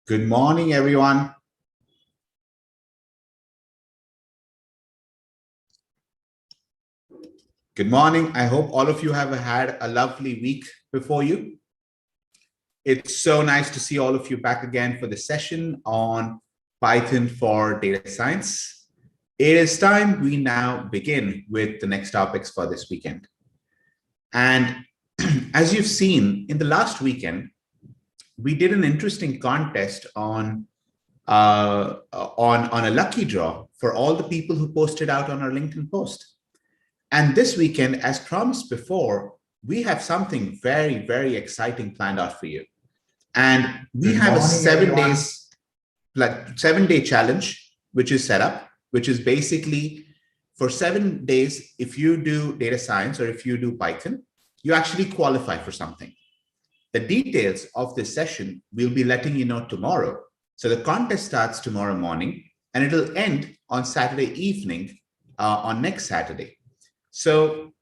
Good morning, everyone. Good morning. I hope all of you have had a lovely week before you. It's so nice to see all of you back again for the session on Python for data science. It is time we now begin with the next topics for this weekend. And as you've seen in the last weekend, we did an interesting contest on a lucky draw for all the people who posted out on our LinkedIn post. And this weekend, as promised before, we have something very, very exciting planned out for you. And we have a 7-day challenge, which is set up, which is basically for 7 days, if you do data science or if you do Python, you actually qualify for something. The details of this session we'll be letting you know tomorrow. So the contest starts tomorrow morning and it'll end on Saturday evening on next Saturday. So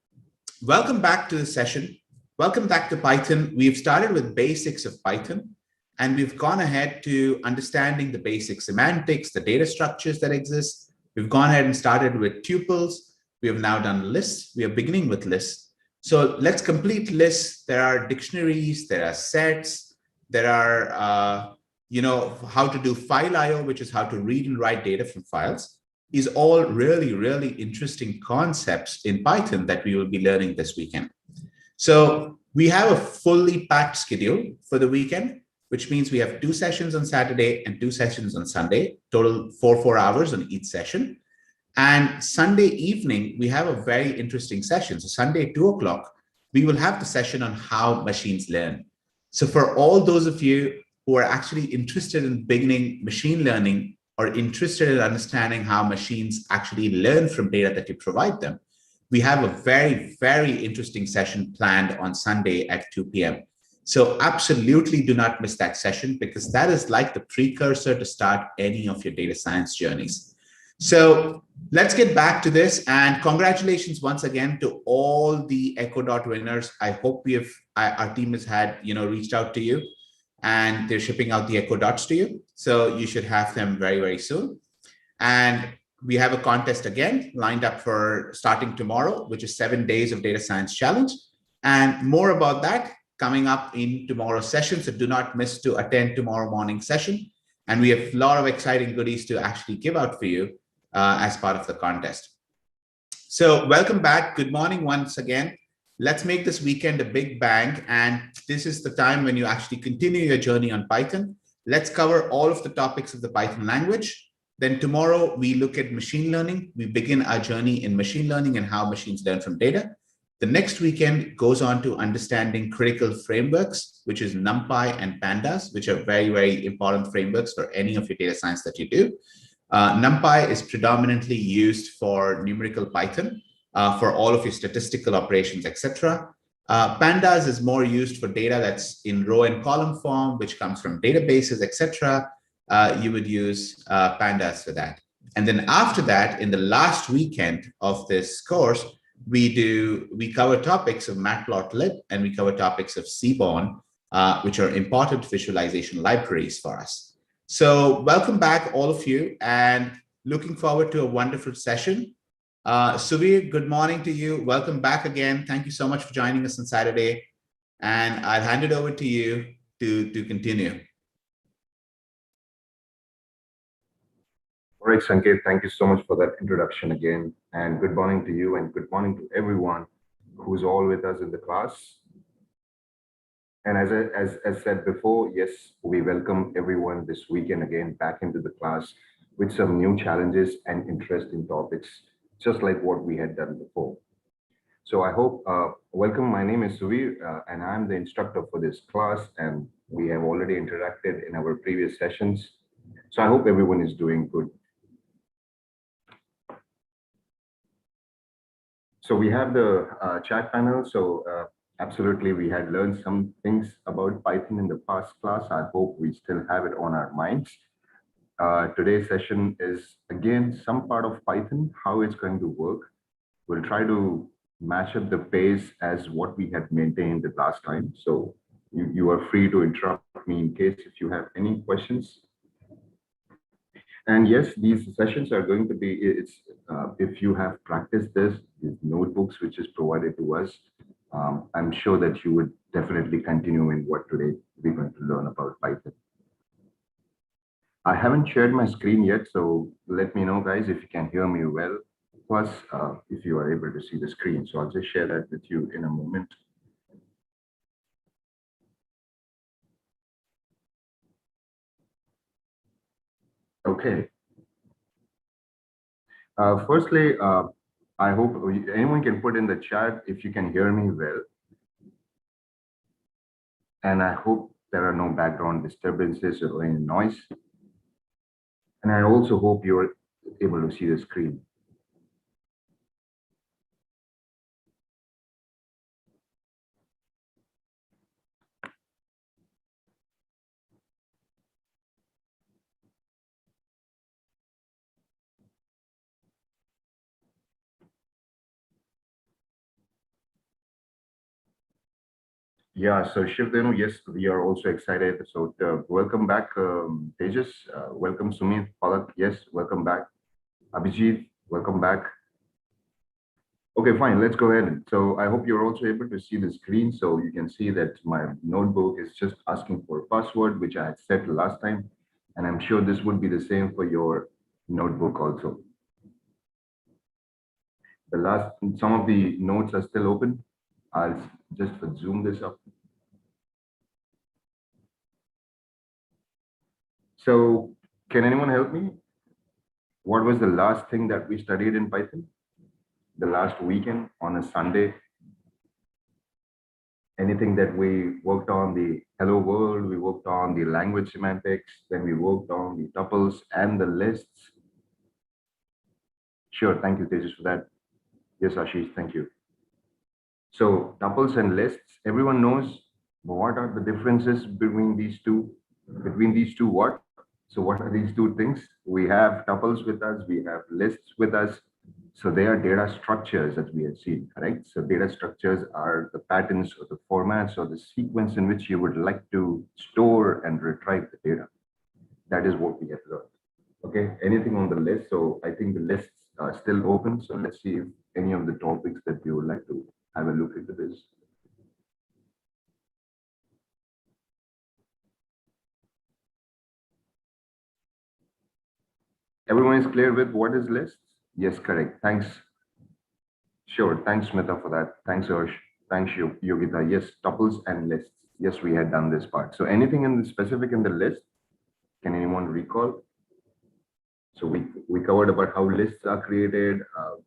welcome back to the session. Welcome back to Python. We've started with basics of Python and we've gone ahead to understanding the basic semantics, the data structures that exist. We've gone ahead and started with tuples. We have now done lists. We are beginning with lists. So let's complete lists. There are dictionaries, there are sets, there are, how to do file IO, which is how to read and write data from files, is all really, really interesting concepts in Python that we will be learning this weekend. So we have a fully packed schedule for the weekend, which means we have 2 sessions on Saturday and 2 sessions on Sunday, total 4 hours on each session. And Sunday evening, we have a very interesting session. So Sunday, 2 o'clock, we will have the session on how machines learn. So for all those of you who are actually interested in beginning machine learning or interested in understanding how machines actually learn from data that you provide them, we have a very, very interesting session planned on Sunday at 2 p.m. So absolutely do not miss that session because that is like the precursor to start any of your data science journeys. So let's get back to this, and congratulations once again to all the Echo Dot winners. I hope our team has reached out to you and they're shipping out the Echo Dots to you. So you should have them very, very soon. And we have a contest again lined up for starting tomorrow, which is 7 days of data science challenge. And more about that coming up in tomorrow's session. So do not miss to attend tomorrow morning session. And we have a lot of exciting goodies to actually give out for you as part of the contest. So welcome back. Good morning once again. Let's make this weekend a big bang. And this is the time when you actually continue your journey on Python. Let's cover all of the topics of the Python language. Then tomorrow we look at machine learning. We begin our journey in machine learning and how machines learn from data. The next weekend goes on to understanding critical frameworks, which is NumPy and Pandas, which are very, very important frameworks for any of your data science that you do. NumPy is predominantly used for numerical Python, for all of your statistical operations, etc. Pandas is more used for data that's in row and column form, which comes from databases, etc. You would use Pandas for that. And then after that, in the last weekend of this course, we cover topics of Matplotlib and we cover topics of Seaborn, which are important visualization libraries for us. So welcome back, all of you, and looking forward to a wonderful session. Suvir, good morning to you. Welcome back again. Thank you so much for joining us on Saturday. And I'll hand it over to you to continue. All right, Sanket, thank you so much for that introduction again. And good morning to you and good morning to everyone who's all with us in the class. And as said before, yes, we welcome everyone this weekend again back into the class with some new challenges and interesting topics, just like what we had done before. So I hope, welcome, my name is Suvir and I'm the instructor for this class, and we have already interacted in our previous sessions. So I hope everyone is doing good. So we have the chat panel. So absolutely, we had learned some things about Python in the past class. I hope we still have it on our minds. Today's session is, again, some part of Python, how it's going to work. We'll try to match up the pace as what we had maintained the last time. So you are free to interrupt me in case if you have any questions. And yes, these sessions are going to be, if you have practiced this, these notebooks which is provided to us, I'm sure that you would definitely continue in what today we're going to learn about Python. I haven't shared my screen yet, so let me know, guys, if you can hear me well. Plus, if you are able to see the screen. So I'll just share that with you in a moment. Okay. Firstly, I hope anyone can put in the chat if you can hear me well. And I hope there are no background disturbances or any noise. And I also hope you're able to see the screen. Yeah, so Shivdenu, yes, we are also excited. So welcome back, Tejas. Welcome, Sumit, Palak. Yes, welcome back. Abhijit, welcome back. Okay, fine, let's go ahead. So I hope you're also able to see the screen. So you can see that my notebook is just asking for a password, which I had set last time. And I'm sure this would be the same for your notebook also. Some of the notes are still open. I'll just zoom this up. So can anyone help me? What was the last thing that we studied in Python? The last weekend on a Sunday? Anything that we worked on the hello world, we worked on the language semantics, then we worked on the tuples and the lists. Sure, thank you, Tejas, for that. Yes, Ashish, thank you. So tuples and lists, everyone knows what are the differences between these two? Between these two what? So what are these two things? We have tuples with us, we have lists with us. So they are data structures that we have seen, correct? So data structures are the patterns or the formats or the sequence in which you would like to store and retrieve the data. That is what we have learned. Okay, anything on the list? So I think the lists are still open. So let's see if any of the topics that you would like to have a look into this. Everyone is clear with what is lists? Yes, correct. Thanks. Sure. Thanks, Smita, for that. Thanks, Ursh. Thanks, Yogita. Yes, tuples and lists. Yes, we had done this part. So anything in the specific in the list? Can anyone recall? So we covered about how lists are created,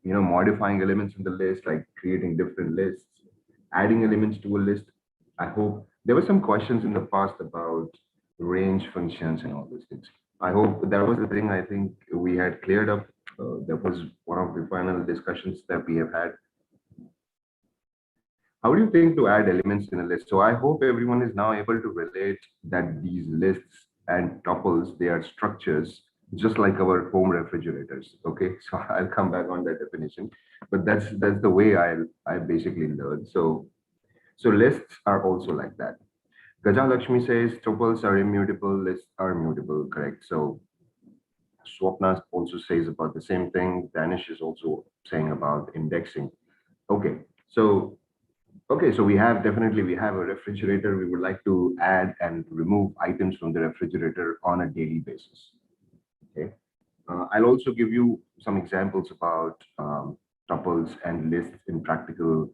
modifying elements in the list, like creating different lists, adding elements to a list. I hope there were some questions in the past about range functions and all these things. I hope that was the thing I think we had cleared up. That was one of the final discussions that we have had. How do you think to add elements in a list? So I hope everyone is now able to relate that these lists and tuples, they are structures, just like our home refrigerators. Okay, so I'll come back on that definition, but that's the way I basically learned. So lists are also like that. Gaja Lakshmi says tuples are immutable, lists are mutable, correct? So Swapna also says about the same thing. Danish is also saying about indexing. Okay, so okay, so we have a refrigerator. We would like to add and remove items from the refrigerator on a daily basis. Okay, I'll also give you some examples about tuples and lists in practical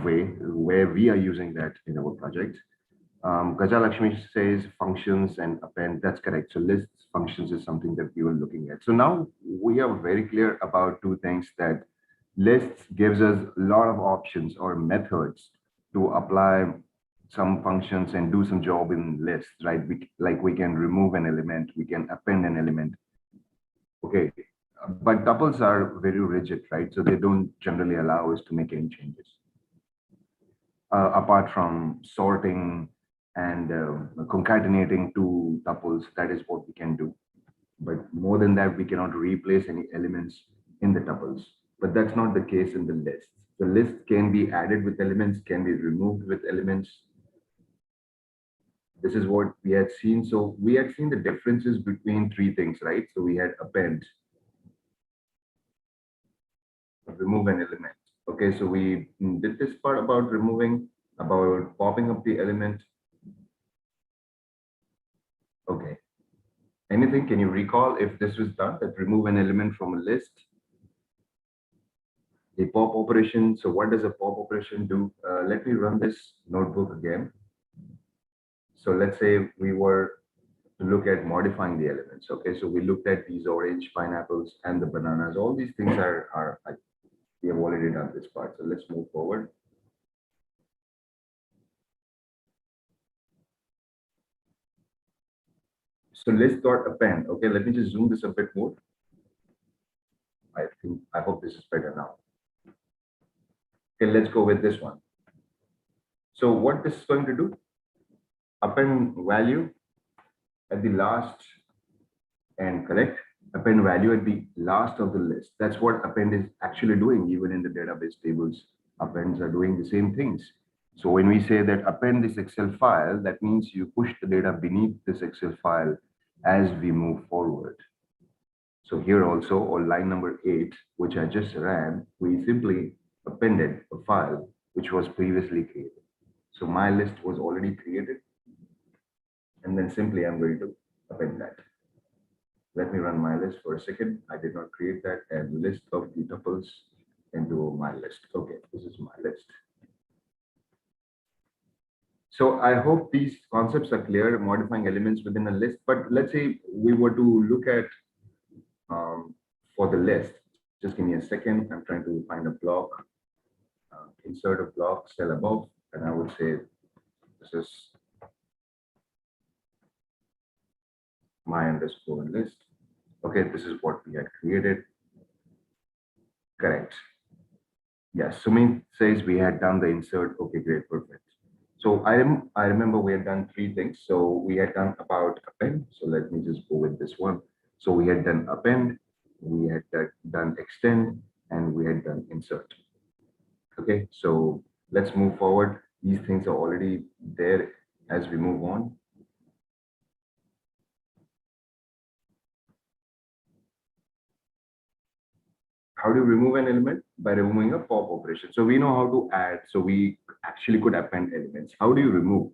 way where we are using that in our project. Gaja Lakshmi says functions and append. That's correct. So lists, functions is something that we were looking at. So now we are very clear about two things, that lists gives us a lot of options or methods to apply some functions and do some job in lists, right? We can remove an element, we can append an element. Okay, but tuples are very rigid, right? So they don't generally allow us to make any changes. Apart from sorting and concatenating two tuples, that is what we can do. But more than that, we cannot replace any elements in the tuples. But that's not the case in the list. The list can be added with elements, can be removed with elements. This is what we had seen. So we had seen the differences between three things, right? So we had append, remove an element. Okay, so we did this part about removing, about popping up the element. Okay. Anything, can you recall if this was done, that remove an element from a list? The pop operation. So what does a pop operation do? Let me run this notebook again. So let's say we were to look at modifying the elements. Okay, so we looked at these orange pineapples and the bananas. All these things are we have already done this part. So let's move forward. So list.append. Okay, let me just zoom this a bit more. I hope this is better now. Okay, let's go with this one. So what this is going to do, append value at the last and correct, append value at the last of the list. That's what append is actually doing. Even in the database tables, appends are doing the same things. So when we say that append this Excel file, that means you push the data beneath this Excel file as we move forward. So here also, on line number 8, which I just ran, we simply appended a file which was previously created. So my list was already created, and then simply I'm going to append that. Let me run my list for a second. I did not create that, and list of the tuples into my list. Okay, this is my list. So I hope these concepts are clear, modifying elements within a list. But let's say we were to look at for the list. Just give me a second. I'm trying to find a block, insert a block, cell above, and I would say this is my underscore list. Okay, this is what we had created. Correct. Yes, Sumit says we had done the insert. Okay, great, perfect. So I remember we had done three things. So we had done about append. So let me just go with this one. So we had done append, we had done extend, and we had done insert. Okay, so let's move forward. These things are already there as we move on. How do you remove an element? By removing a pop operation. So we know how to add. So we actually could append elements. How do you remove?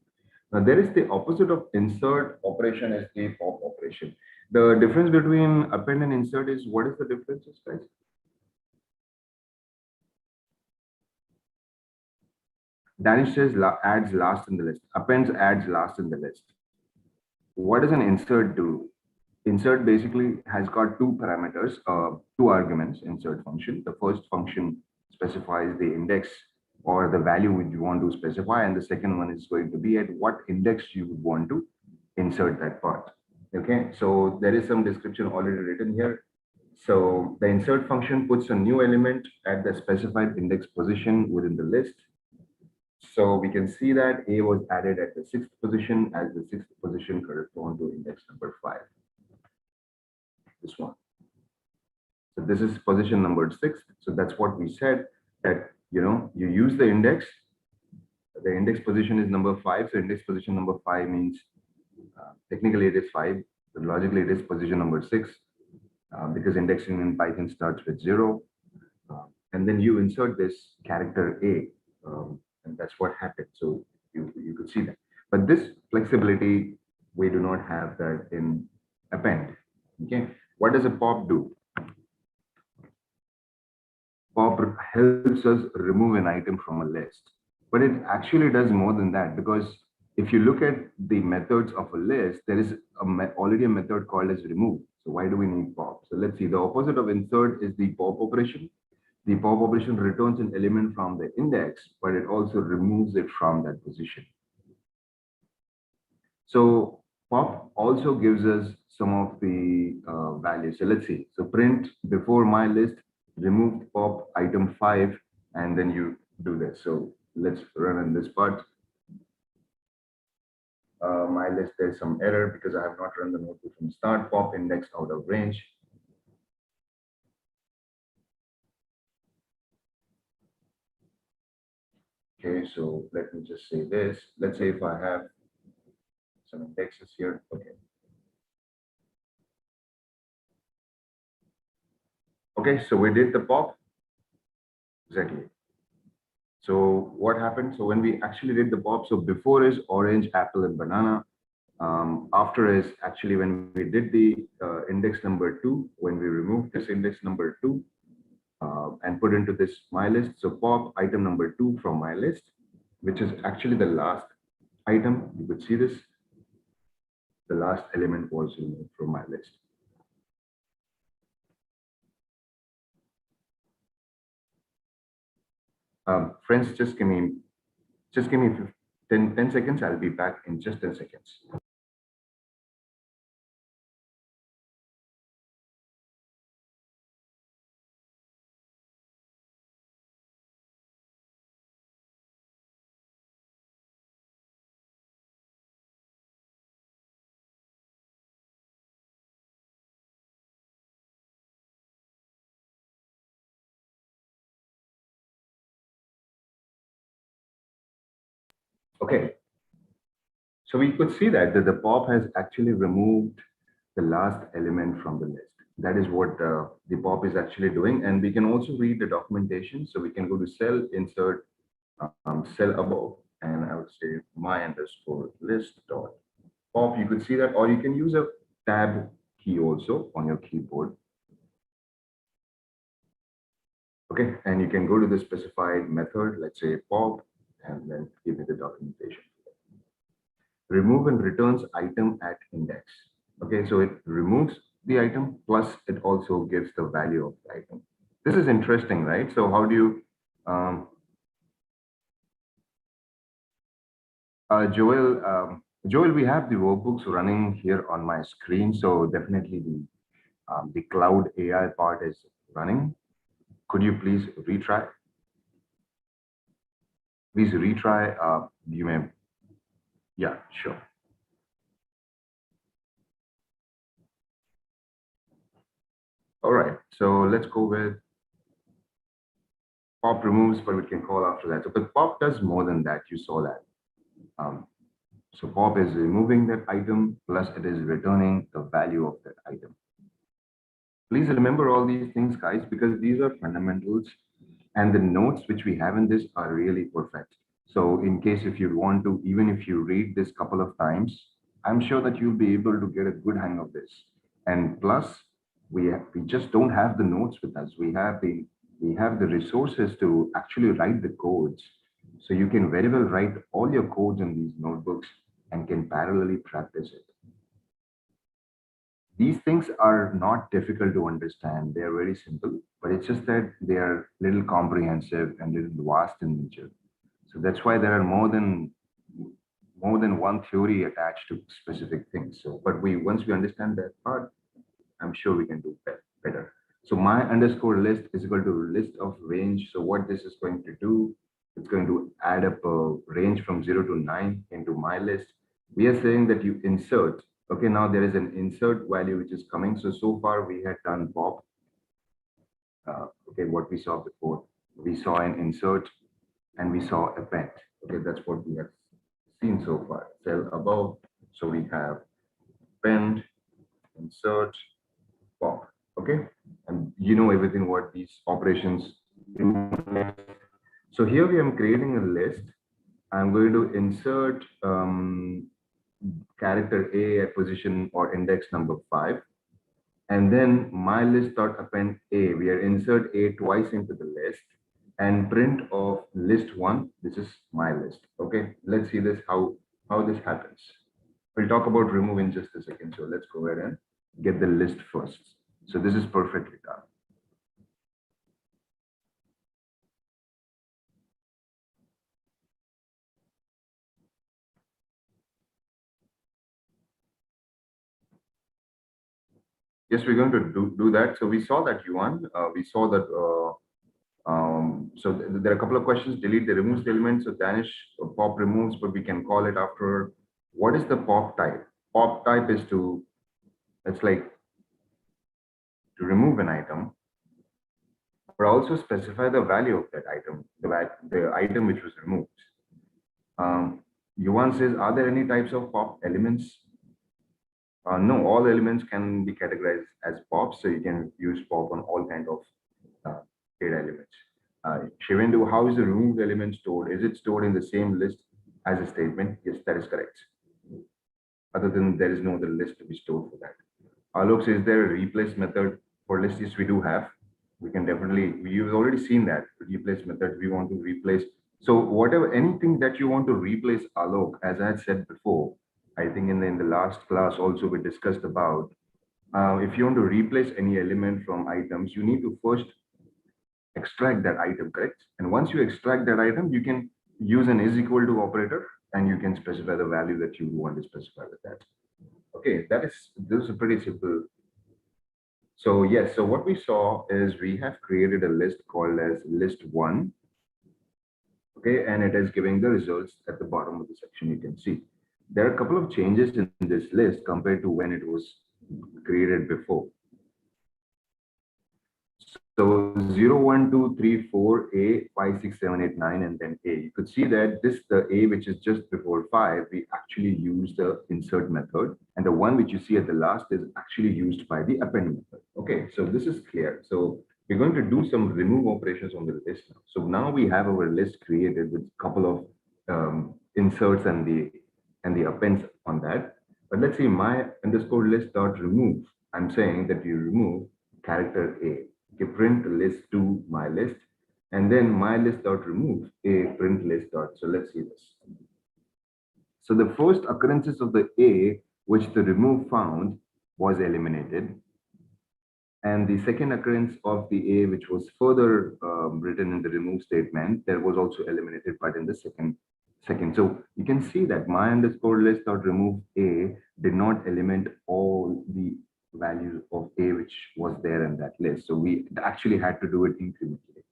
Now there is the opposite of insert operation is the pop operation. The difference between append and insert is, what is the differences, guys? Danish says adds last in the list. Appends adds last in the list. What does an insert do? Insert basically has got two parameters, two arguments, insert function. The first function specifies the index or the value which you want to specify, and the second one is going to be at what index you would want to insert that part. Okay, so there is some description already written here. So the insert function puts a new element at the specified index position within the list. So we can see that A was added at the 6th position, as the 6th position corresponds to index number 5. This one. So this is position number 6. So that's what we said, that you use the index. The index position is number 5. So index position number 5 means technically it is 5, but logically it is position number 6 because indexing in Python starts with 0. And then you insert this character A, and that's what happened. So you could see that. But this flexibility, we do not have that in append. Okay, what does a pop do? Pop helps us remove an item from a list, but it actually does more than that, because if you look at the methods of a list, there is already a method called as remove. So why do we need pop? So let's see, the opposite of insert is the pop operation. The pop operation returns an element from the index, but it also removes it from that position. So pop also gives us some of the values. So let's see. So print before my list, removed pop item 5, and then you do this. So let's run in this part. My list, there's some error because I have not run the notebook from start. Pop index out of range. Okay, so let me just say this. Let's say if I have some indexes here. Okay. Okay, so we did the pop. Exactly. So what happened? So when we actually did the pop, so before is orange, apple, and banana. After is actually when we did the index number 2, when we removed this index number 2 and put into this my list. So pop item number 2 from my list, which is actually the last item. You could see this. The last element was removed from my list. Friends, just give me 10 seconds. I'll be back in just 10 seconds. Okay, so we could see that the pop has actually removed the last element from the list. That is what the pop is actually doing. And we can also read the documentation. So we can go to cell, insert, cell above, and I would say my underscore list dot pop. You could see that, or you can use a tab key also on your keyboard. Okay, and you can go to the specified method, let's say pop, and then give me the documentation. Remove and returns item at index. Okay, so it removes the item, plus it also gives the value of the item. This is interesting, right? So how do you, Joel, we have the workbooks running here on my screen. So definitely the cloud AI part is running. Could you please retry? Please retry. You may, yeah, sure. All right, so let's go with pop removes, but we can call after that. So, but pop does more than that. You saw that. So pop is removing that item, plus it is returning the value of that item. Please remember all these things, guys, because these are fundamentals, and the notes which we have in this are really perfect. So in case if you want to, even if you read this couple of times, I'm sure that you'll be able to get a good hang of this. And plus, we just don't have the notes with us. We have the resources to actually write the codes. So you can very well write all your codes in these notebooks and can parallelly practice it. These things are not difficult to understand. They are very simple, but it's just that they are little comprehensive and little vast in nature. So that's why there are more than one theory attached to specific things. So, but once we understand that part, I'm sure we can do better. So my underscore list is equal to list of range. So what this is going to do, it's going to add up a range from 0 to 9 into my list. We are saying that you insert. Okay, now there is an insert value which is coming. So far we had done pop. Okay, what we saw before, we saw an insert and we saw append. Okay, that's what we have seen so far. Cell above. So we have append, insert, pop. Okay, and you know everything what these operations do. So here we am creating a list. I'm going to insert character A at position or index number 5. And then my list dot append A. We are insert A twice into the list and print of list 1. This is my list. Okay, let's see this how this happens. We'll talk about remove in just a second. So let's go ahead and get the list first. So this is perfectly done. Yes, we're going to do that. So we saw that, Yuan. We saw that. So there are a couple of questions. Delete the removes element. So Danish pop removes, but we can call it after. What is the pop type? Pop type is to, it's like to remove an item, but also specify the value of that item, the item which was removed. Yuan says, are there any types of pop elements? No, all elements can be categorized as pop, so you can use pop on all kind of uh, data elements. Shivendu, how is the removed element stored? Is it stored in the same list as a statement? Yes, that is correct. Other than there is no other list to be stored for that. Alok says, is there a replace method for lists? Yes, we do have. We can definitely, you've already seen that replace method. We want to replace. So whatever, anything that you want to replace, Alok, as I had said before, I think in the last class also we discussed about, if you want to replace any element from items, you need to first extract that item, correct? And once you extract that item, you can use an is equal to operator and you can specify the value that you want to specify with that. Okay, this is a pretty simple. So yes, so what we saw is we have created a list called as list one. Okay, and it is giving the results at the bottom of the section. You can see there are a couple of changes in this list compared to when it was created before. So 0, 1, 2, 3, 4, A, 5, 6, 7, 8, 9, and then A. You could see that the A, which is just before 5, we actually use the insert method. And the one which you see at the last is actually used by the append method. Okay, so this is clear. So we're going to do some remove operations on the list now. So now we have our list created with a couple of inserts and the appends on that. But let's see, my underscore list dot remove. I'm saying that you remove character A. Okay, print list to my list, and then my list dot remove a print list dot. So let's see this. So the first occurrences of the A, which the remove found, was eliminated. And the second occurrence of the A, which was further written in the remove statement, that was also eliminated, but in the second. So you can see that my underscore list dot remove A did not eliminate all the values of A which was there in that list. So we actually had to do it incrementally.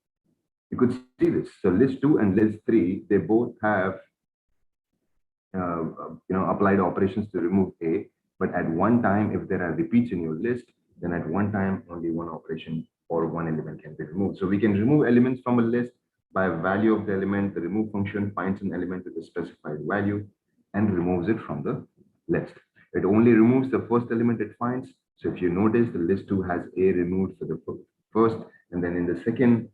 You could see this. So list 2 and list 3, they both have applied operations to remove A, but at one time, if there are repeats in your list, then at one time only one operation or one element can be removed. So we can remove elements from a list by value of the element. The remove function finds an element with a specified value and removes it from the list. It only removes the first element it finds. So if you notice, the list 2 has A removed for the first, and then in the second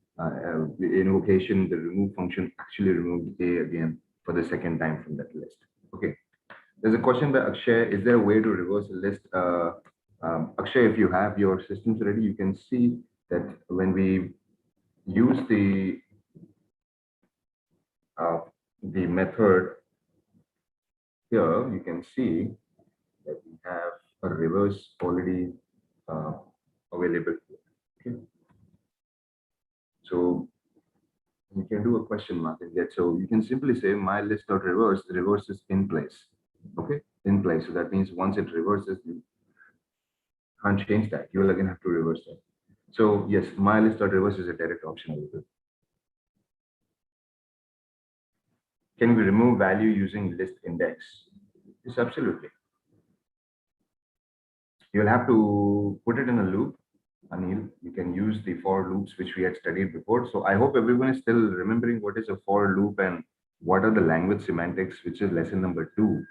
invocation, the remove function actually removed A again for the second time from that list. Okay. There's a question by Akshay. Is there a way to reverse a list? Akshay, if you have your systems ready, you can see that when we use the method here, you can see that we have a reverse already available. Okay. So you can do a question mark in that. So you can simply say my list dot reverse. The reverse is in place. Okay, in place. So that means once it reverses, you can't change that. You will again have to reverse that. So yes, my list dot reverse is a direct option available. Can we remove value using list index? Yes, absolutely. You'll have to put it in a loop. Anil, you can use the for loops which we had studied before. So I hope everyone is still remembering what is a for loop and what are the language semantics, which is lesson number 2.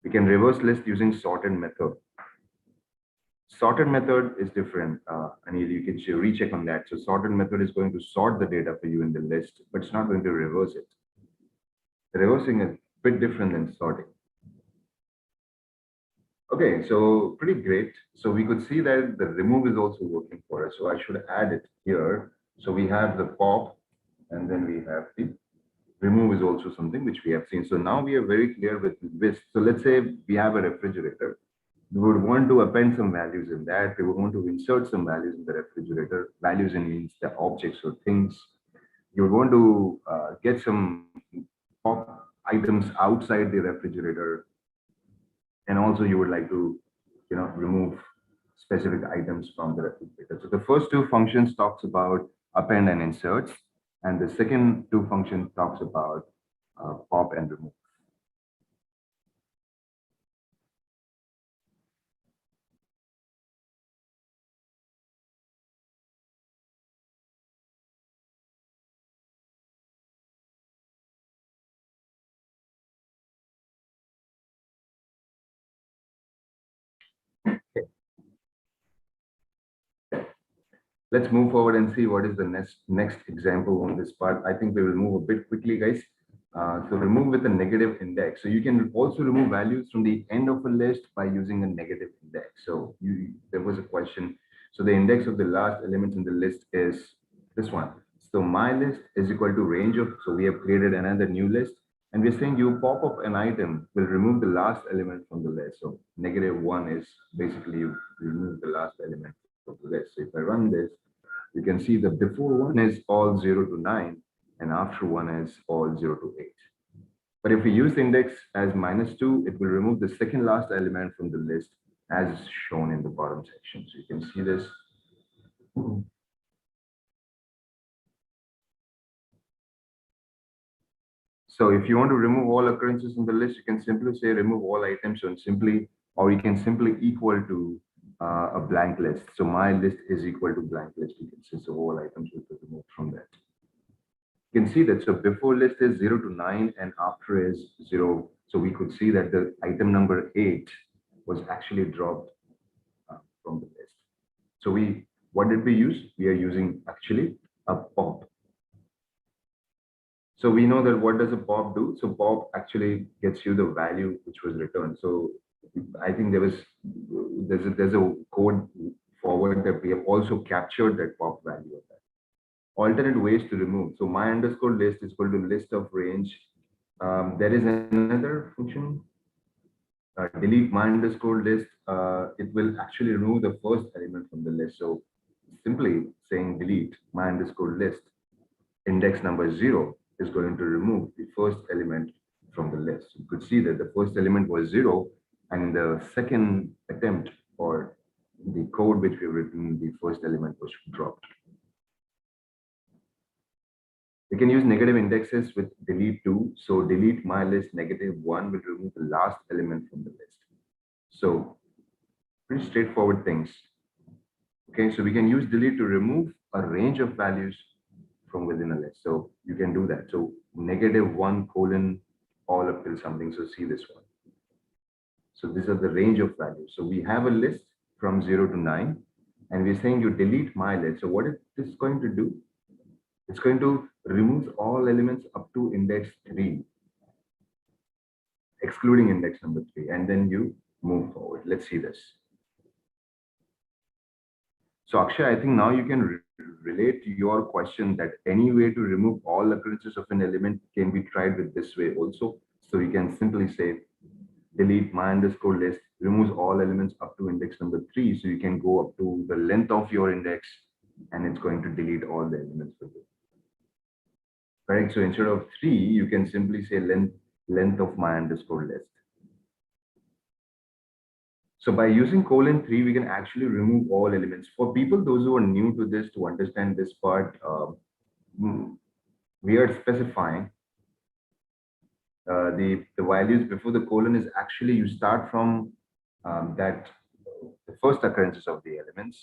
We can reverse list using sorted method. Sorted method is different. Anil, you can recheck on that. So sorted method is going to sort the data for you in the list, but it's not going to reverse it. Reversing is a bit different than sorting. Okay, so pretty great. So we could see that the remove is also working for us. So I should add it here. So we have the pop, and then we have the remove is also something which we have seen. So now we are very clear with this. So let's say we have a refrigerator. We would want to append some values in that. We would want to insert some values in the refrigerator. Values in means the objects or things. You would want to get some pop items outside the refrigerator, and also you would like to remove specific items from the refrigerator. So the first two functions talks about append and inserts, and the second two functions talks about pop and remove. Let's move forward and see what is the next example on this part. I think we will move a bit quickly, guys. So remove with a negative index. So you can also remove values from the end of a list by using a negative index. So there was a question. So the index of the last element in the list is this one. So my list is equal to range of, so we have created another new list, and we're saying you pop up an item will remove the last element from the list. So -1 is basically you remove the last element of the list. So if I run this, you can see the before one is all 0 to 9 and after one is all 0 to 8. But if we use the index as -2, it will remove the second last element from the list as shown in the bottom section. So you can see this. So if you want to remove all occurrences in the list, you can simply say remove all items and simply, or you can simply equal to a blank list. So my list is equal to blank list. You can say so all items will be removed from that. You can see that so before list is 0 to 9 and after is 0. So we could see that the item number 8 was actually dropped from the list. So what did we use? We are using actually a pop. So we know that what does a pop do? So pop actually gets you the value which was returned. So I think there's a code forward that we have also captured that pop value of that. Alternate ways to remove. So my underscore list is equal to list of range. There is another function, delete my underscore list. It will actually remove the first element from the list. So simply saying delete my underscore list, index number 0 is going to remove the first element from the list. You could see that the first element was 0, and in the second attempt or the code which we've written, the first element was dropped. We can use negative indexes with delete 2. So delete my list -1 will remove the last element from the list. So pretty straightforward things. Okay, so we can use delete to remove a range of values from within a list. So you can do that. So -1 : all up till something. So see this one. So these are the range of values. So we have a list from 0 to 9, and we're saying you delete my list. So what is this going to do? It's going to remove all elements up to index 3, excluding index number 3, and then you move forward. Let's see this. So Akshay, I think now you can relate to your question that any way to remove all occurrences of an element can be tried with this way also. So you can simply say delete my underscore list, removes all elements up to index number 3. So you can go up to the length of your index and it's going to delete all the elements for you. Correct. So instead of 3, you can simply say length of my underscore list. So by using :3, we can actually remove all elements. For people, those who are new to this, to understand this part, we are specifying the values before the colon is actually you start from the first occurrences of the elements.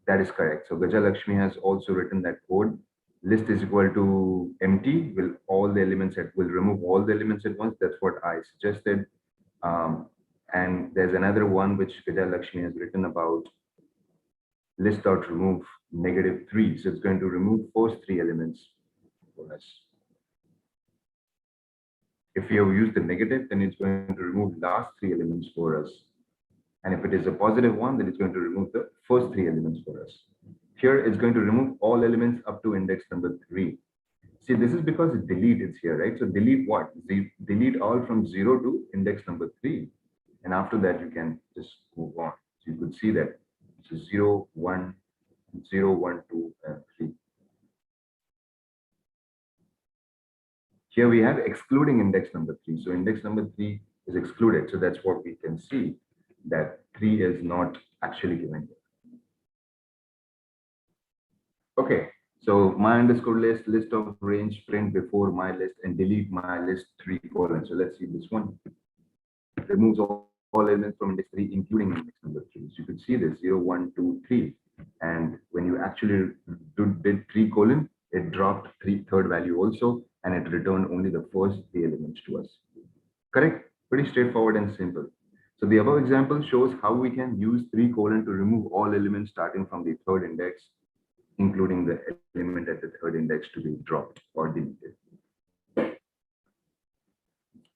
That is correct. So Gajalakshmi has also written that code. List is equal to empty. Will remove all the elements at once. That's what I suggested. And there's another one which Gajalakshmi has written about list.remove -3. So it's going to remove first 3 elements for us. If you have used the negative, then it's going to remove last 3 elements for us. And if it is a positive one, then it's going to remove the first 3 elements for us. Here, it's going to remove all elements up to index number 3. See, this is because delete is here, right? So delete what? Delete all from 0 to index number 3. And after that, you can just move on. So you could see that it's 0, 1, 0, 1, 2, and 3. Here we have excluding index number 3. So index number 3 is excluded. So that's what we can see, that 3 is not actually given here. Okay, so my underscore list of range, print before my list, and delete my list 3 : So let's see this one. It removes all elements from index 3, including index number 3. So you could see this 0, 1, 2, 3. And when you actually did 3 : it dropped third value also, and it returned only the first 3 elements to us. Correct? Pretty straightforward and simple. So So the above example shows how we can use 3 colon to remove all elements starting from the third index, including the element at the third index to be dropped or deleted.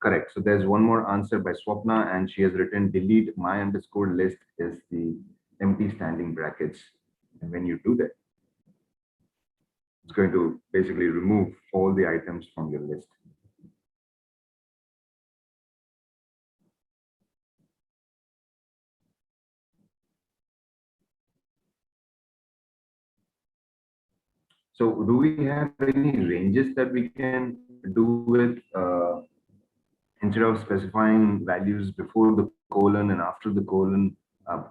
Correct. So there's one more answer by Swapna, and she has written delete my underscore list is the empty standing brackets. And when you do that, it's going to basically remove all the items from your list. So do we have any ranges that we can do with instead of specifying values before the colon and after the colon,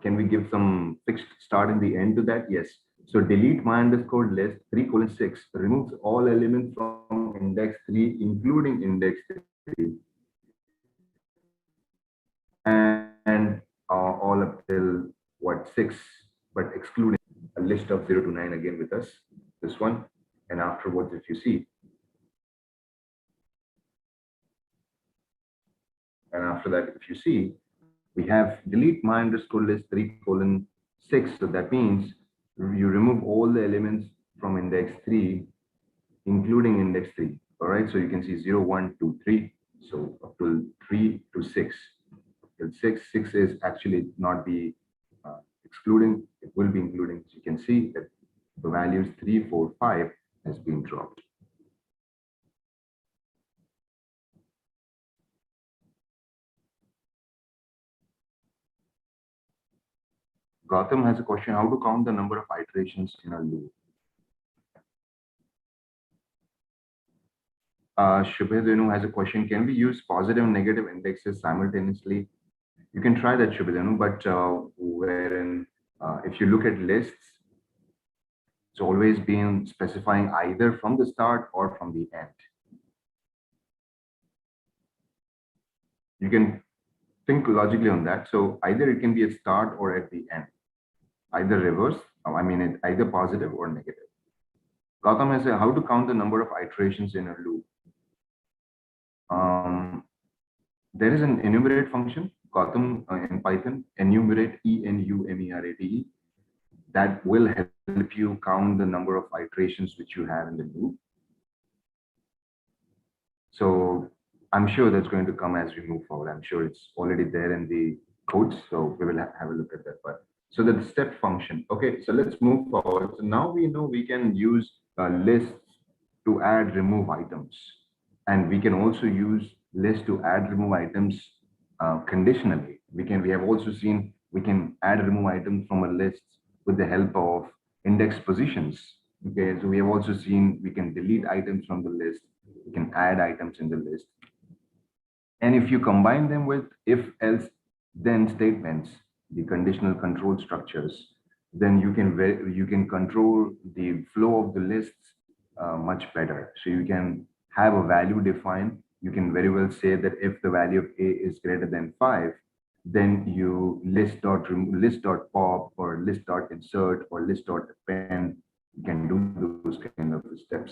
can we give some fixed start in the end to that? Yes. So delete my underscore list 3 colon 6 removes all elements from index 3, including index 3, and all up till what 6, but excluding a list of 0 to 9 again with us, this one. And afterwards, if you see, and after that, if you see, we have delete my underscore list 3 colon 6. So that means you remove all the elements from index 3, including index 3. All right. So you can see 0, 1, 2, 3. So up to 3 to 6. Till 6 is actually not the excluding, it will be including. So you can see that the values 3, 4, 5 has been dropped. Gautam has a question, how to count the number of iterations in a loop? Shubhedenu has a question, can we use positive and negative indexes simultaneously? You can try that, Shubhedenu, but wherein if you look at lists, it's always been specifying either from the start or from the end. You can think logically on that. So either it can be at start or at the end, either reverse, I mean, either positive or negative. Gautam has said, how to count the number of iterations in a loop? There is an enumerate function, Gautam, in Python, enumerate, enumerate, that will help you count the number of iterations which you have in the loop. So I'm sure that's going to come as we move forward. I'm sure it's already there in the codes, so we will have a look at that part. So the step function. Okay, so let's move forward. So now we know we can use lists to add, remove items. And we can also use lists to add, remove items conditionally. We have also seen we can add, remove items from a list with the help of index positions. Okay, so we have also seen we can delete items from the list. We can add items in the list. And if you combine them with if, else, then statements, the conditional control structures, then you can control the flow of the lists much better. So you can have a value defined. You can very well say that if the value of A is greater than 5, then you list.pop or list.insert or list.append. You can do those kind of steps,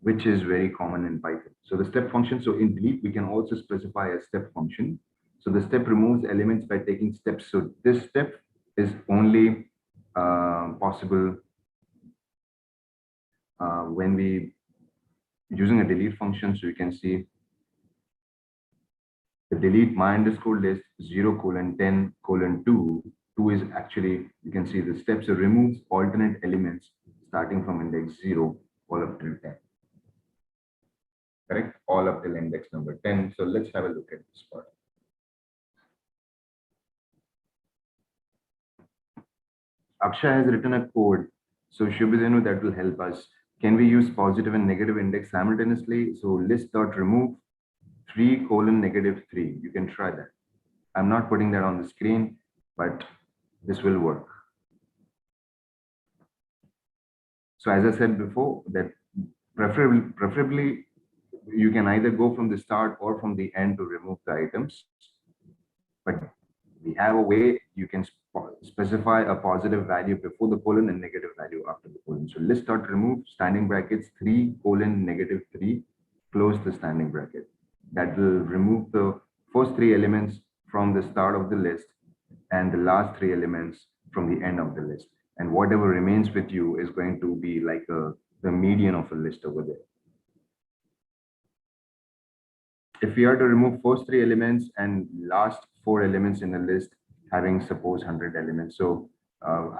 which is very common in Python. So the step function, so in delete, we can also specify a step function. So the step removes elements by taking steps. So this step is only possible when we using a delete function. So you can see the delete my underscore list 0 colon 10 colon 2. 2 is actually, you can see the steps removes alternate elements starting from index 0 all up till 10. Correct? All up till index number 10. So let's have a look at this part. Akshay has written a code. So Shubhidenu, that will help us. Can we use positive and negative index simultaneously? So list.remove 3 colon negative 3. You can try that. I'm not putting that on the screen, but this will work. So as I said before, that preferably you can either go from the start or from the end to remove the items. But we have a way you can specify a positive value before the colon and negative value after the colon. So list.remove standing brackets 3 colon negative 3, close the standing bracket. That will remove the first 3 elements from the start of the list and the last three elements from the end of the list. And whatever remains with you is going to be like the median of a list over there. If we are to remove first three elements and last four elements in the list, having suppose 100 elements. So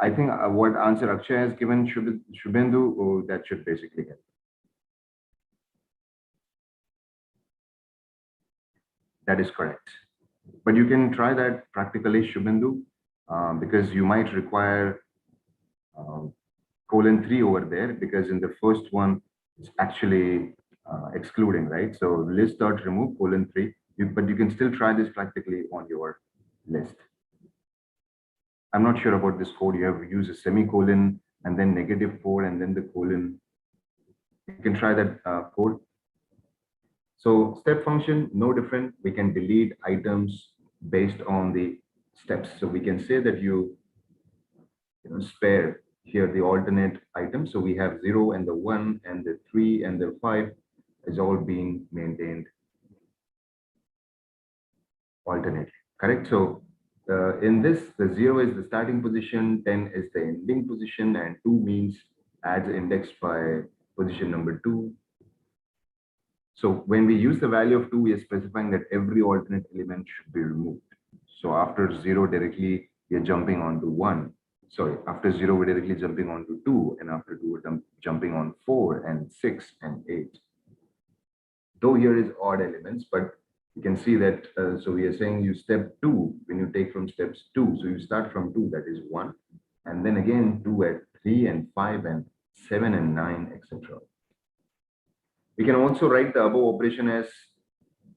I think what answer Akshay has given Shubhendu, that should basically help. That is correct. But you can try that practically, Shubhendu, because you might require :3 over there, because in the first one, it's actually excluding, right? So list dot remove :3, but you can still try this practically on your list. I'm not sure about this code. You have to use a semicolon and then -4 and then the colon. You can try that code. So step function, no different. We can delete items based on the steps. So we can say that you spare here the alternate items. So we have 0 and the 1 and the 3 and the 5 is all being maintained alternately, correct? So in this, the 0 is the starting position, 10 is the ending position, and 2 means adds index by position number 2. So when we use the value of 2, we are specifying that every alternate element should be removed. So after 0 directly, we are jumping onto 1. Sorry, after 0, we're directly jumping onto 2, and after 2, we're jumping on 4 and 6 and 8. Though here is odd elements, but you can see that, so we are saying you step 2, when you take from steps 2, so you start from 2, that is 1, and then again 2 at 3 and 5 and 7 and 9, etc. We can also write the above operation as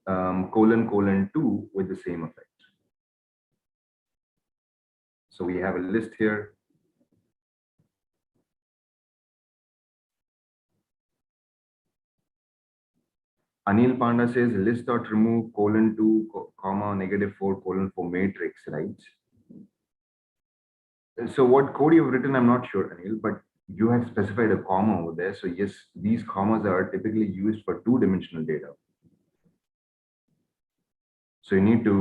::2 with the same effect. So we have a list here. Anil Panda says list.remove :2, -4 matrix, right? So what code you've written, I'm not sure, Anil, but you have specified a comma over there. So yes, these commas are typically used for two-dimensional data. So you need to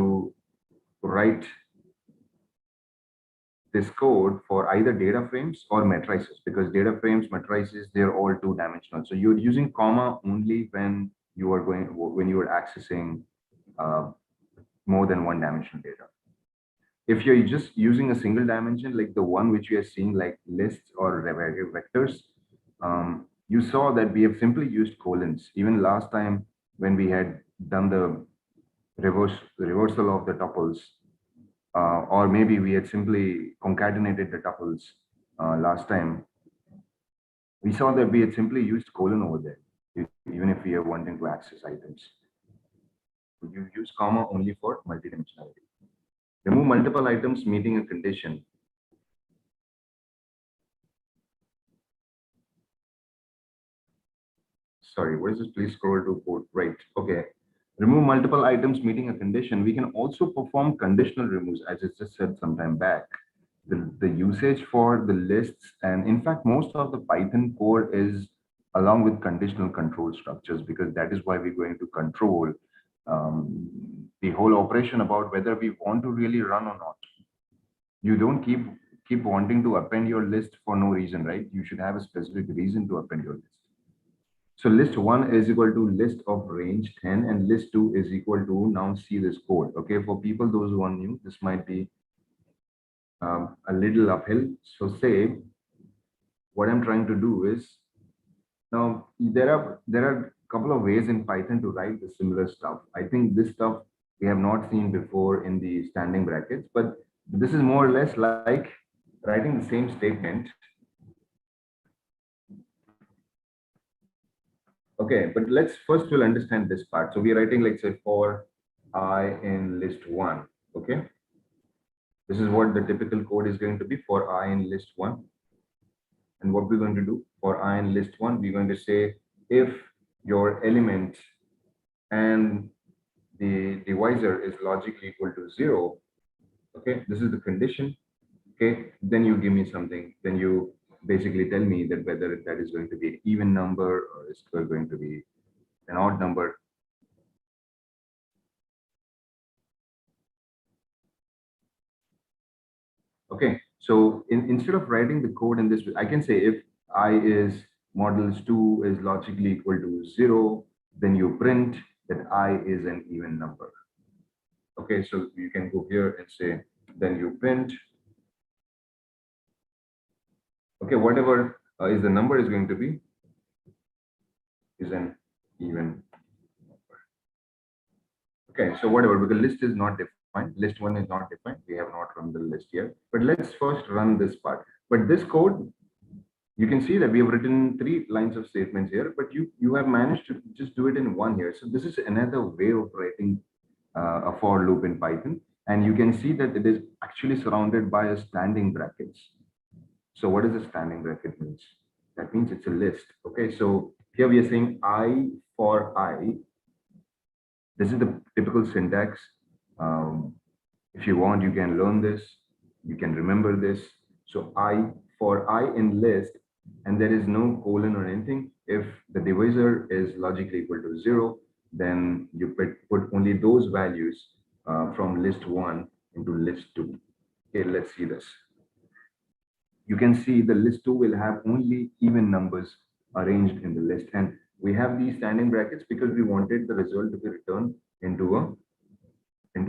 write this code for either data frames or matrices, because data frames, matrices, they're all two-dimensional. So you're using comma only when you are accessing more than one-dimensional data. If you're just using a single dimension, like the one which you are seeing, like lists or vectors, you saw that we have simply used colons. Even last time when we had done the reversal of the tuples, or maybe we had simply concatenated the tuples last time, we saw that we had simply used colon over there, even if we are wanting to access items. You use comma only for multidimensionality. Remove multiple items meeting a condition. Sorry, what is this? Please scroll to code. Right. Okay. Remove multiple items meeting a condition. We can also perform conditional removes, as I just said some time back. The usage for the lists, and in fact, most of the Python code is along with conditional control structures, because that is why we're going to control the whole operation about whether we want to really run or not. You don't keep wanting to append your list for no reason, right? You should have a specific reason to append your list. So list 1 is equal to list of range 10, and list 2 is equal to, now see this code. Okay, for people, those who are new, this might be a little uphill. So say what I'm trying to do is, now there are a couple of ways in Python to write the similar stuff. I think this stuff we have not seen before in the standing brackets, but this is more or less like writing the same statement. Okay, but let's first we'll understand this part. So we're writing, let's say, for I in list 1. Okay, this is what the typical code is going to be for I in list 1. And what we're going to do for I in list 1, we're going to say if your element and the divisor is logically equal to 0. Okay, this is the condition. Okay, then you give me something. Then you basically tell me that whether that is going to be an even number or is going to be. an odd number. Okay, so instead of writing the code in this, I can say if I is models 2 is logically equal to 0, then you print that I is an even number. Okay, so you can go here and say, then you print, okay, whatever is the number is going to be is an even. Okay, so whatever, because list is not defined, list 1 is not defined, we have not run the list here. But let's first run this part. But this code, you can see that we have written 3 lines of statements here, but you have managed to just do it in one here. So this is another way of writing a for loop in Python. And you can see that it is actually surrounded by a standing brackets. So what does a standing bracket means? That means it's a list. Okay, so here we are saying I for I. This is the typical syntax. If you want, you can learn this. You can remember this. So I for I in list, and there is no colon or anything. If the divisor is logically equal to 0, then you put only those values from list 1 into list 2. Okay, let's see this. You can see the list 2 will have only even numbers arranged in the list. And we have these standing brackets because we wanted the result to be returned into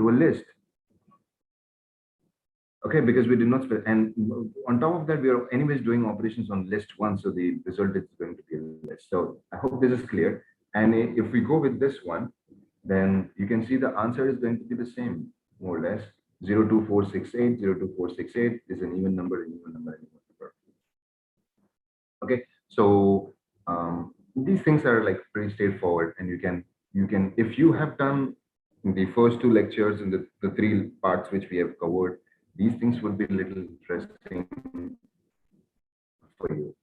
a list. Okay, because we did not and on top of that, we are anyways doing operations on list 1, so the result is going to be a list. So I hope this is clear. And if we go with this one, then you can see the answer is going to be the same, more or less. 02468, 02468 is an even number, an even number, an even number. Okay, so these things are like pretty straightforward, and you can if you have done the first 2 lectures in the 3 parts which we have covered, these things would be a little interesting for you.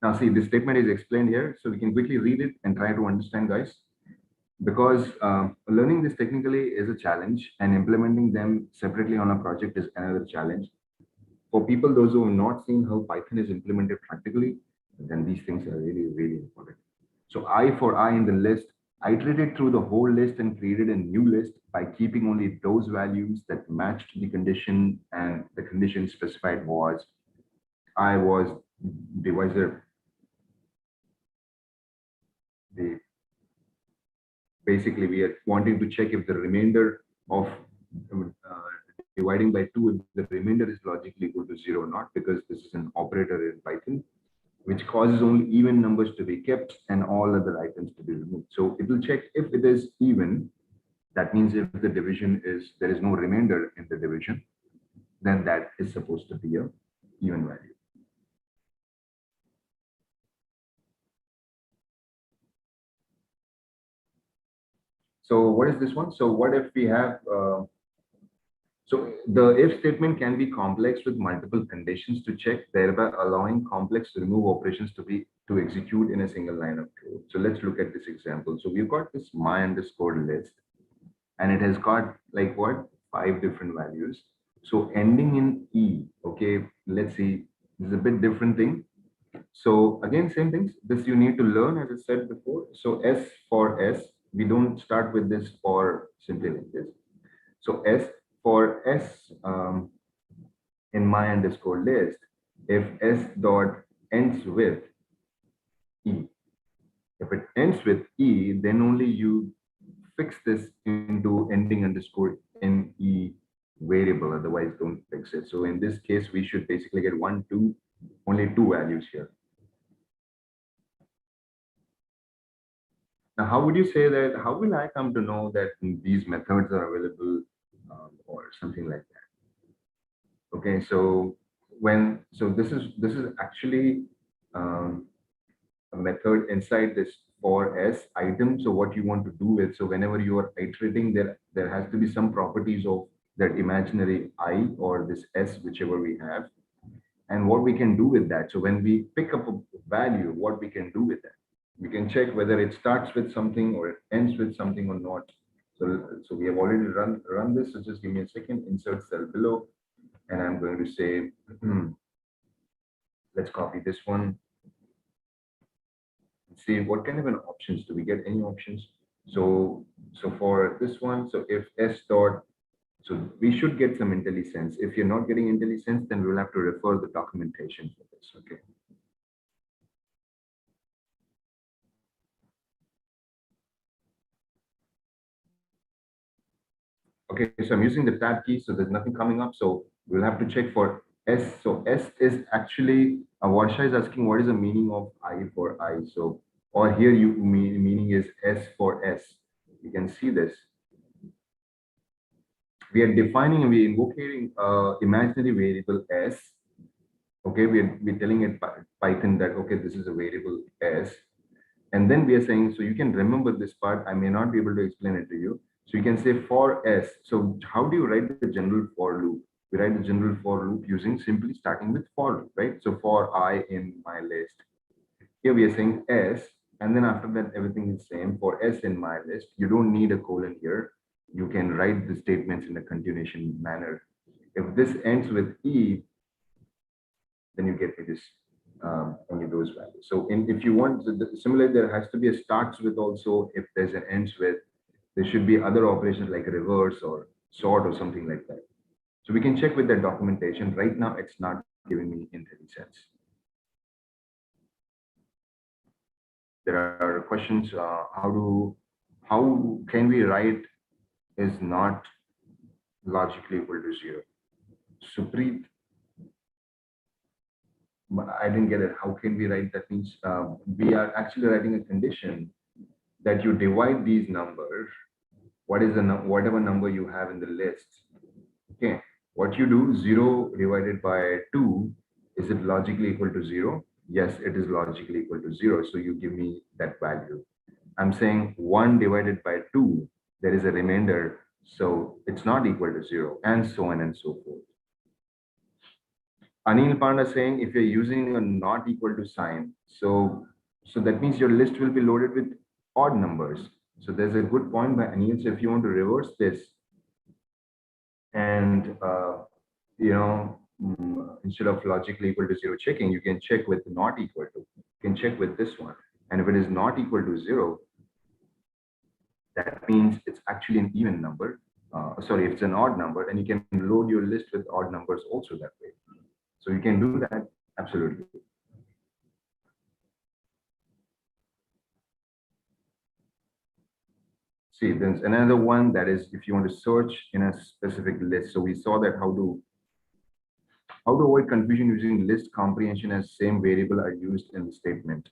Now see, this statement is explained here, so we can quickly read it and try to understand, guys, because learning this technically is a challenge, and implementing them separately on a project is another challenge. For people, those who have not seen how Python is implemented practically, then these things are really, really important. So I for I in the list, I iterated through the whole list and created a new list by keeping only those values that matched the condition, and the condition specified was I was divisor. The basically we are wanting to check if the remainder of dividing by 2, if the remainder is logically equal to 0 or not, because this is an operator in Python which causes only even numbers to be kept and all other items to be removed. So it will check if it is even. That means if the division is, there is no remainder in the division, then that is supposed to be a even value. So what is this one? So what if we have, so the if statement can be complex with multiple conditions to check, thereby allowing complex remove operations to execute in a single line of code. So let's look at this example. So we've got this my underscore list, and it has got like what, 5 different values. So ending in E, okay, let's see, this is a bit different thing. So again, same things, this you need to learn, as I said before. So S for S, we don't start with this for simply like this. So S for S in my underscore list, if S dot ends with E, if it ends with E, then only you fix this into ending underscore NE variable, otherwise don't fix it. So in this case, we should basically get 1, 2, only 2 values here. Now, how would you say that, how will I come to know that these methods are available or something like that? Okay, so this is actually a method inside this for S item. So what you want to do with, so whenever you are iterating, there has to be some properties of that imaginary I or this S, whichever we have, and what we can do with that. So when we pick up a value, what we can do with that, we can check whether it starts with something or it ends with something or not. So we have already run this. So just give me a second, insert cell below, and I'm going to say, let's copy this one. See what kind of an options do we get, any options. So for this one, so if S dot So we should get some IntelliSense. If you're not getting IntelliSense, then we will have to refer the documentation for this. Okay. Okay, so I'm using the tab key, so there's nothing coming up. So we'll have to check for S. So S is actually, Varsha is asking what is the meaning of I for I. So, or here you meaning is S for S. You can see this. We are defining and we're invoking imaginary variable S. Okay, we're telling it Python that, okay, this is a variable S. And then we are saying, so you can remember this part. I may not be able to explain it to you. So you can say for S. So how do you write the general for loop? We write the general for loop using simply starting with for loop, right? So for I in my list. Here we are saying S, and then after that, everything is same. For S in my list, you don't need a colon here. You can write the statements in a continuation manner. If this ends with E, then you get this any of those values. So if you want, similarly, there has to be a starts with also. If there's an ends with, there should be other operations like reverse or sort or something like that. So we can check with the documentation. Right now, it's not giving me IntelliSense. There are questions. How can we write is not logically equal to 0? Supreet, I didn't get it. How can we write that? Means we are actually writing a condition that you divide these numbers. What is the whatever number you have in the list? Okay, what you do, 0 divided by 2, is it logically equal to 0? Yes, it is logically equal to 0. So you give me that value. I'm saying 1 divided by 2, there is a remainder. So it's not equal to 0, and so on and so forth. Anil Panda saying if you're using a not equal to sign, so that means your list will be loaded with odd numbers. So there's a good point by Anil. So if you want to reverse this, and instead of logically equal to 0 checking, you can check with not equal to. You can check with this one, and if it is not equal to 0, that means it's actually an even number. Sorry, if it's an odd number, and you can load your list with odd numbers also that way. So you can do that, absolutely. See, there's another one that is if you want to search in a specific list. So we saw that how to avoid confusion using list comprehension as same variable are used in the statement.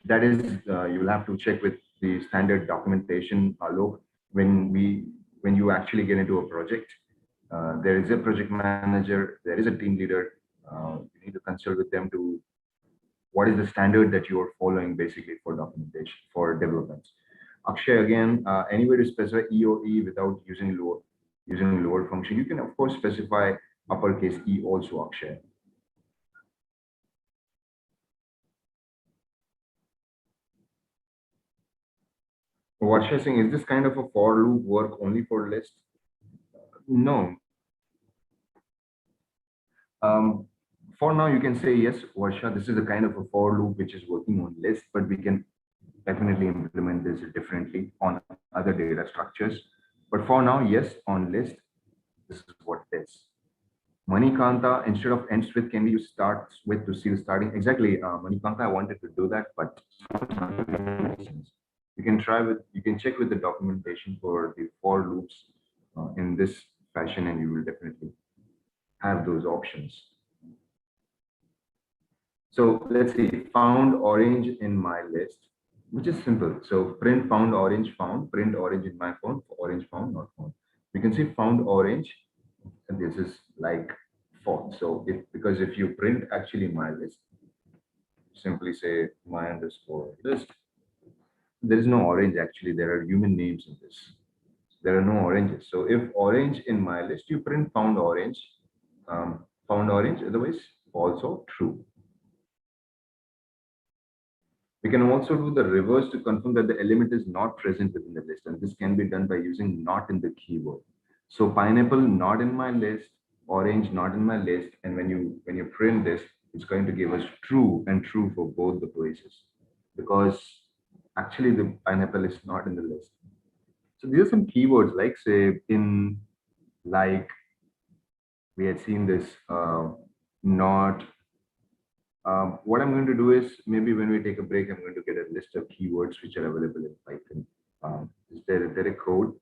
That is, you will have to check with the standard documentation, Alok, when you actually get into a project. There is a project manager, there is a team leader. You need to consult with them to what is the standard that you are following basically for documentation, for developments. Akshay, again, any way to specify E or E without using lower function? You can, of course, specify uppercase E also, Akshay. What she's saying, is this kind of a for loop work only for list? No. For now, you can say, yes, Varsha, this is a kind of a for loop which is working on list, but we can definitely implement this differently on other data structures. But for now, yes, on list, this is what it is. Manikanta, instead of ends with, can we use starts with to see the starting? Exactly, Manikanta, I wanted to do that, but you can try with, you can check with the documentation for the for loops in this fashion, and you will definitely have those options. So let's see, found orange in my list, which is simple. So print found orange found, print orange in my phone, orange found, not found. You can see found orange, and this is like found. So because if you print actually my list, simply say my underscore list, there is no orange actually, there are human names in this. There are no oranges. So if orange in my list, you print found orange, otherwise also true. We can also do the reverse to confirm that the element is not present within the list, and this can be done by using not in the keyword. So pineapple not in my list, orange not in my list, and when you print this, it's going to give us true and true for both the places, because actually the pineapple is not in the list. So these are some keywords like say in, like we had seen this not. What I'm going to do is maybe when we take a break, I'm going to get a list of keywords which are available in Python. Is there a code?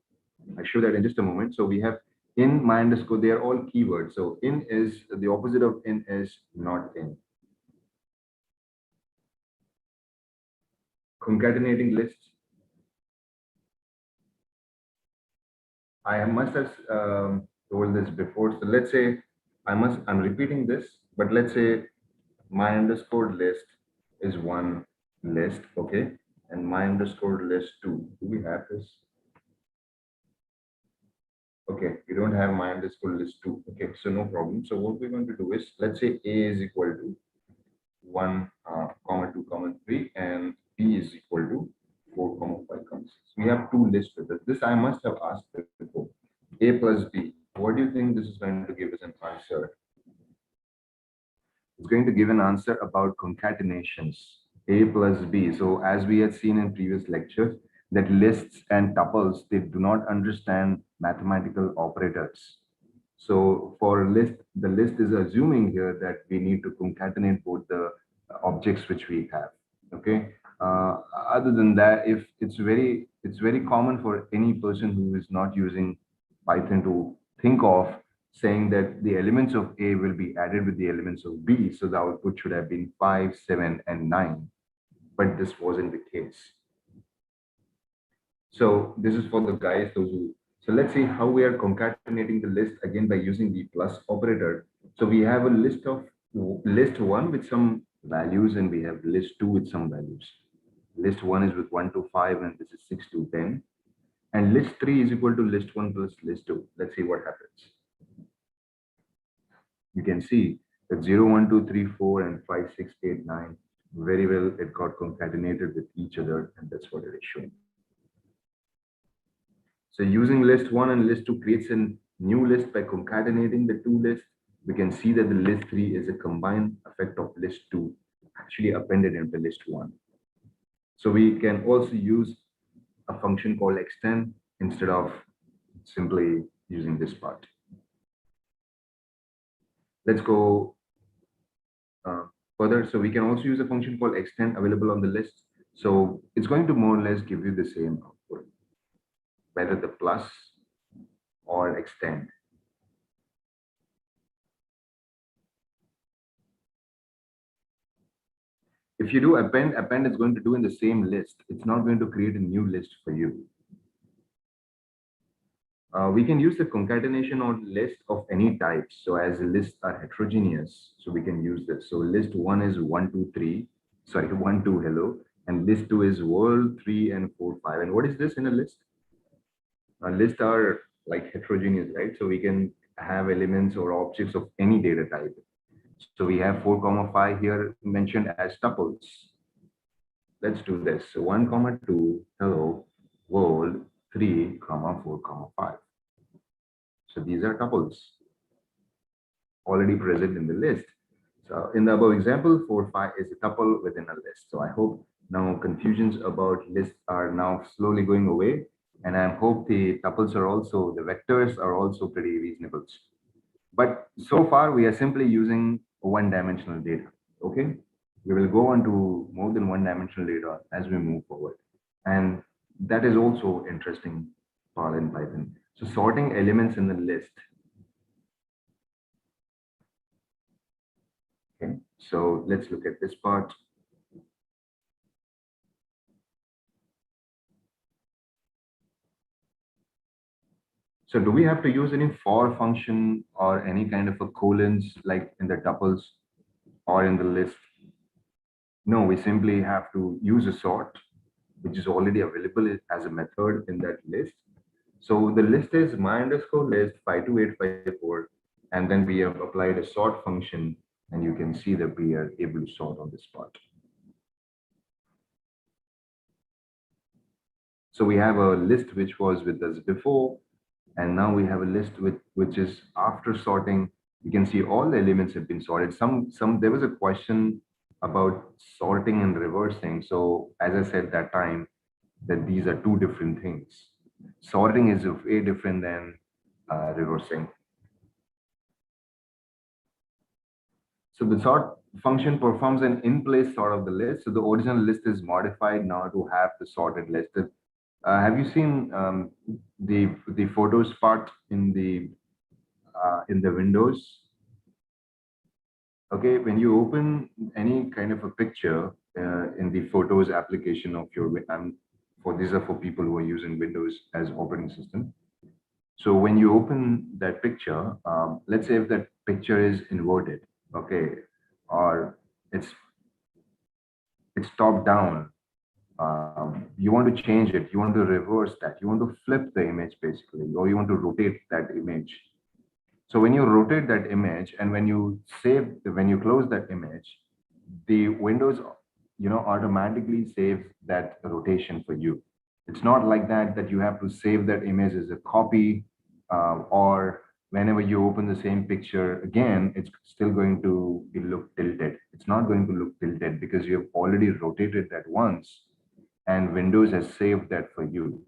I'll show that in just a moment. So we have in my underscore, they are all keywords. So in is the opposite of in is not in. Concatenating lists. I must have told this before. So let's say I'm repeating this, but let's say my underscore list is one list, okay? And my underscore list two. Do we have this? Okay, we don't have my underscore list two. Okay, so no problem. So what we're going to do is, let's say A is equal to 1, comma 2, comma 3, and B is equal to 4, comma 5, comma 6. We have two lists with it. This I must have asked before. A plus B. What do you think this is going to give us an answer? It's going to give an answer about concatenations. A plus B. So as we had seen in previous lectures, that lists and tuples, they do not understand mathematical operators. So for a list, the list is assuming here that we need to concatenate both the objects which we have. Okay. Other than that, if it's very common for any person who is not using Python to think of saying that the elements of A will be added with the elements of B. So the output should have been 5, 7, and 9. But this wasn't the case. So this is for the guys, those who. So let's see how we are concatenating the list again by using the plus operator. So we have a list one with some values, and we have list two with some values. List one is with 1 to 5, and this is 6 to 10. And list three is equal to list one plus list two. Let's see what happens. You can see that 0, 1, 2, 3, 4, and 5, 6, 8, 9. Very well, it got concatenated with each other, and that's what it is showing. So using list one and list two creates a new list by concatenating the two lists. We can see that the list three is a combined effect of list two actually appended into list one. So we can also use a function called extend instead of simply using this part. Let's go further. So we can also use a function called extend available on the list. So it's going to more or less give you the same output, whether the plus or extend. If you do append is going to do in the same list. It's not going to create a new list for you. We can use the concatenation or list of any type. So as lists are heterogeneous, so we can use this. So list one is 1, 2, 3, sorry, 1, 2, hello. And list two is world, 3, and 4, 5. And what is this in a list? A list are like heterogeneous, right? So we can have elements or objects of any data type. So we have 4, comma 5 here mentioned as tuples. Let's do this. So 1, comma 2, hello, world, 3, comma 4, comma 5. So these are tuples already present in the list. So in the above example, 4, 5 is a tuple within a list. So I hope now confusions about lists are now slowly going away. And I hope the tuples are also, the vectors are also pretty reasonable. But so far, we are simply using one-dimensional data, okay? We will go on to more than one-dimensional data as we move forward. And that is also interesting part in Python. So sorting elements in the list. Okay, so let's look at this part. So do we have to use any for function or any kind of a colons like in the tuples or in the list? No, we simply have to use a sort, which is already available as a method in that list. So the list is my underscore list 52854, and then we have applied a sort function, and you can see that we are able to sort on this part. So we have a list which was with us before, and now we have a list which is after sorting. You can see all the elements have been sorted. There was a question about sorting and reversing. So as I said that time, that these are two different things. Sorting is way different than reversing. So the sort function performs an in-place sort of the list. So the original list is modified now to have the sorted list. Have you seen the photos part in the windows? Okay, when you open any kind of a picture in the photos application of your, for these are for people who are using Windows as operating system. So when you open that picture, let's say if that picture is inverted, okay, or it's it's top down, you want to change it, you want to reverse that, you want to flip the image basically, or you want to rotate that image. So when you rotate that image and when you when you close that image, the Windows, automatically saves that rotation for you. It's not like that you have to save that image as a copy, or whenever you open the same picture again, it's still going to look tilted. It's not going to look tilted because you have already rotated that once and Windows has saved that for you.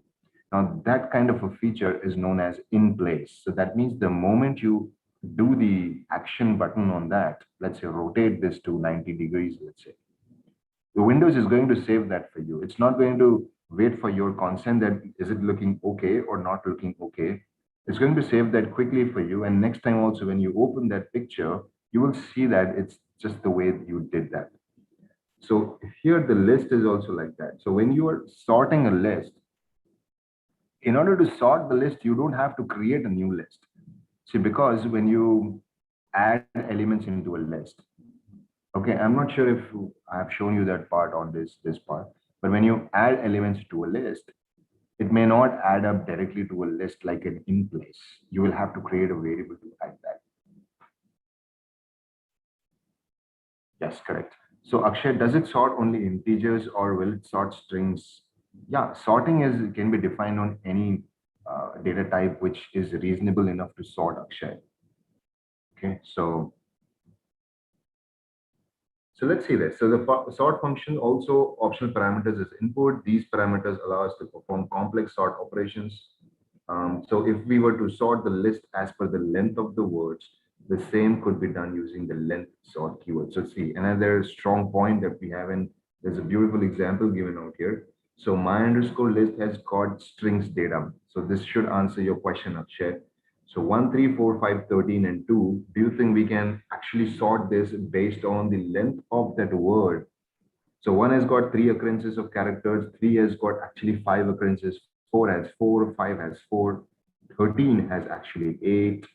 Now, that kind of a feature is known as in place. So that means the moment you do the action button on that, let's say rotate this to 90 degrees, let's say, the Windows is going to save that for you. It's not going to wait for your consent that is it looking okay or not looking okay. It's going to save that quickly for you. And next time also, when you open that picture, you will see that it's just the way you did that. So here the list is also like that. So when you are sorting a list, in order to sort the list, you don't have to create a new list. See, because when you add elements into a list, okay, I'm not sure if I've shown you that part on this part, but when you add elements to a list, it may not add up directly to a list like an in place. You will have to create a variable to add that. Yes, correct. So Akshay, does it sort only integers or will it sort strings? Yeah, sorting is can be defined on any data type which is reasonable enough to sort, Akshay. Okay, so let's see this. So the sort function also optional parameters is input. These parameters allow us to perform complex sort operations. So if we were to sort the list as per the length of the words, the same could be done using the length sort keyword. So see, another strong point that we have, and there's a beautiful example given out here. So my underscore list has got strings data. So this should answer your question, Akshay. So 1, 3, 4, 5, 13, and 2, do you think we can actually sort this based on the length of that word? So 1 has got 3 occurrences of characters, 3 has got actually 5 occurrences, 4 has 4, 5 has 4, 13 has actually 8,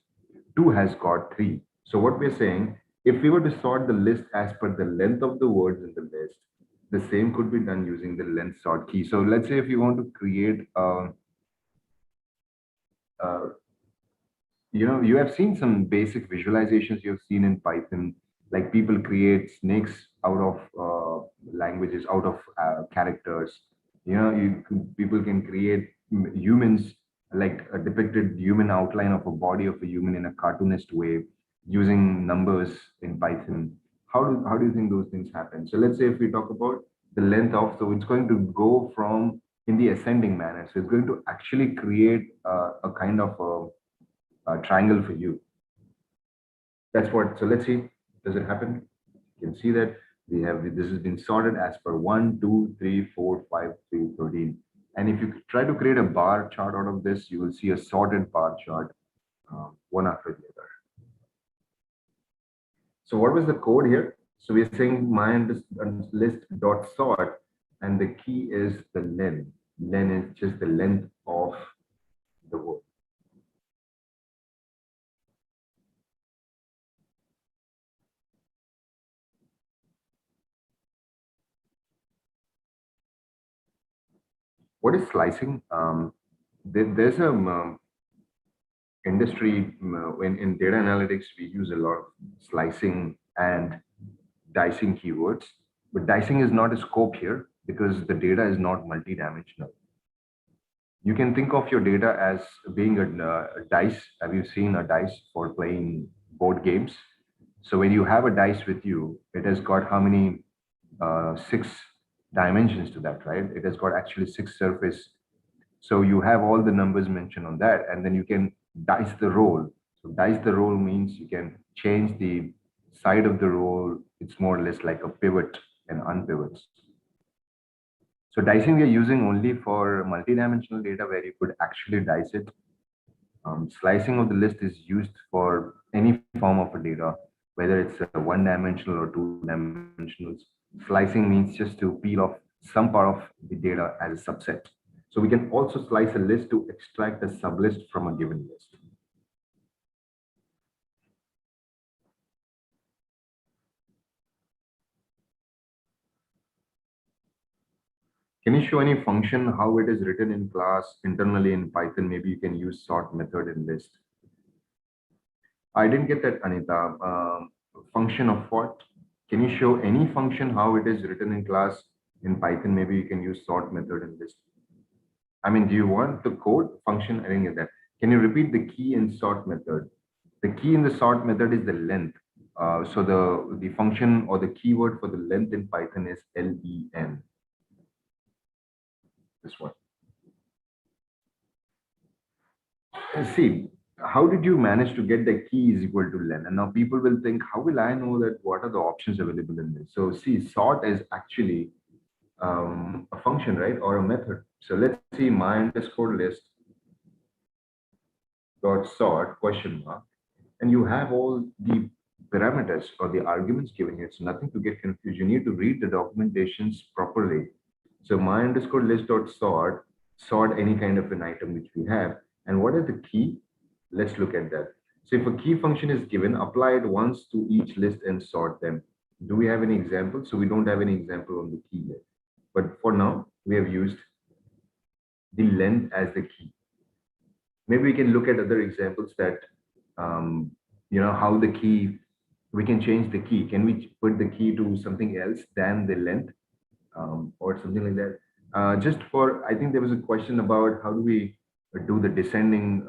2 has got 3. So what we're saying, if we were to sort the list as per the length of the words in the list, the same could be done using the length sort key. So let's say if you want to create a you have seen some basic visualizations you've seen in Python, like people create snakes out of languages, out of characters. People can create humans, like a depicted human outline of a body of a human in a cartoonist way using numbers in Python. How do you think those things happen? So let's say if we talk about the length of, so it's going to go from in the ascending manner. So it's going to actually create a kind of triangle for you. That's what, so let's see, does it happen? You can see that this has been sorted as per 1, 2, 3, 4, 5, 3, 13. And if you try to create a bar chart out of this, you will see a sorted bar chart, one after the other. So what was the code here? So we're saying my list dot sort, and the key is the len. Len is just the length of the word. What is slicing? There's a industry when in data analytics we use a lot of slicing and dicing keywords, but dicing is not a scope here because the data is not multidimensional. You can think of your data as being a dice. Have you seen a dice for playing board games? So when you have a dice with you, it has got how many 6 dimensions to that, right? It has got actually 6 surface. So you have all the numbers mentioned on that, and then you can dice the roll. So dice the roll means you can change the side of the roll. It's more or less like a pivot and unpivots. So dicing we are using only for multidimensional data where you could actually dice it. Slicing of the list is used for any form of a data, whether it's a one-dimensional or two-dimensionals. Slicing means just to peel off some part of the data as a subset. So we can also slice a list to extract a sublist from a given list. Can you show any function how it is written in class internally in Python? Maybe you can use sort method in list. I didn't get that, Anita. Function of what? Can you show any function how it is written in class in Python? Maybe you can use sort method in list. I mean, do you want the code function? I didn't get that. Can you repeat the key in sort method? The key in the sort method is the length. So the function or the keyword for the length in Python is len. This one. See, how did you manage to get the key is equal to len? And now people will think, how will I know that what are the options available in this? So see, sort is actually a function, right? Or a method. So let's see my underscore list dot sort question mark. And you have all the parameters or the arguments given here. It's nothing to get confused. You need to read the documentations properly. So my underscore list dot sort any kind of an item which we have. And what is the key? Let's look at that. So if a key function is given, apply it once to each list and sort them. Do we have any example? So we don't have any example on the key yet. But for now, we have used the length as the key. Maybe we can look at other examples that, how the key, we can change the key. Can we put the key to something else than the length or something like that? Just for, I think there was a question about how do we do the descending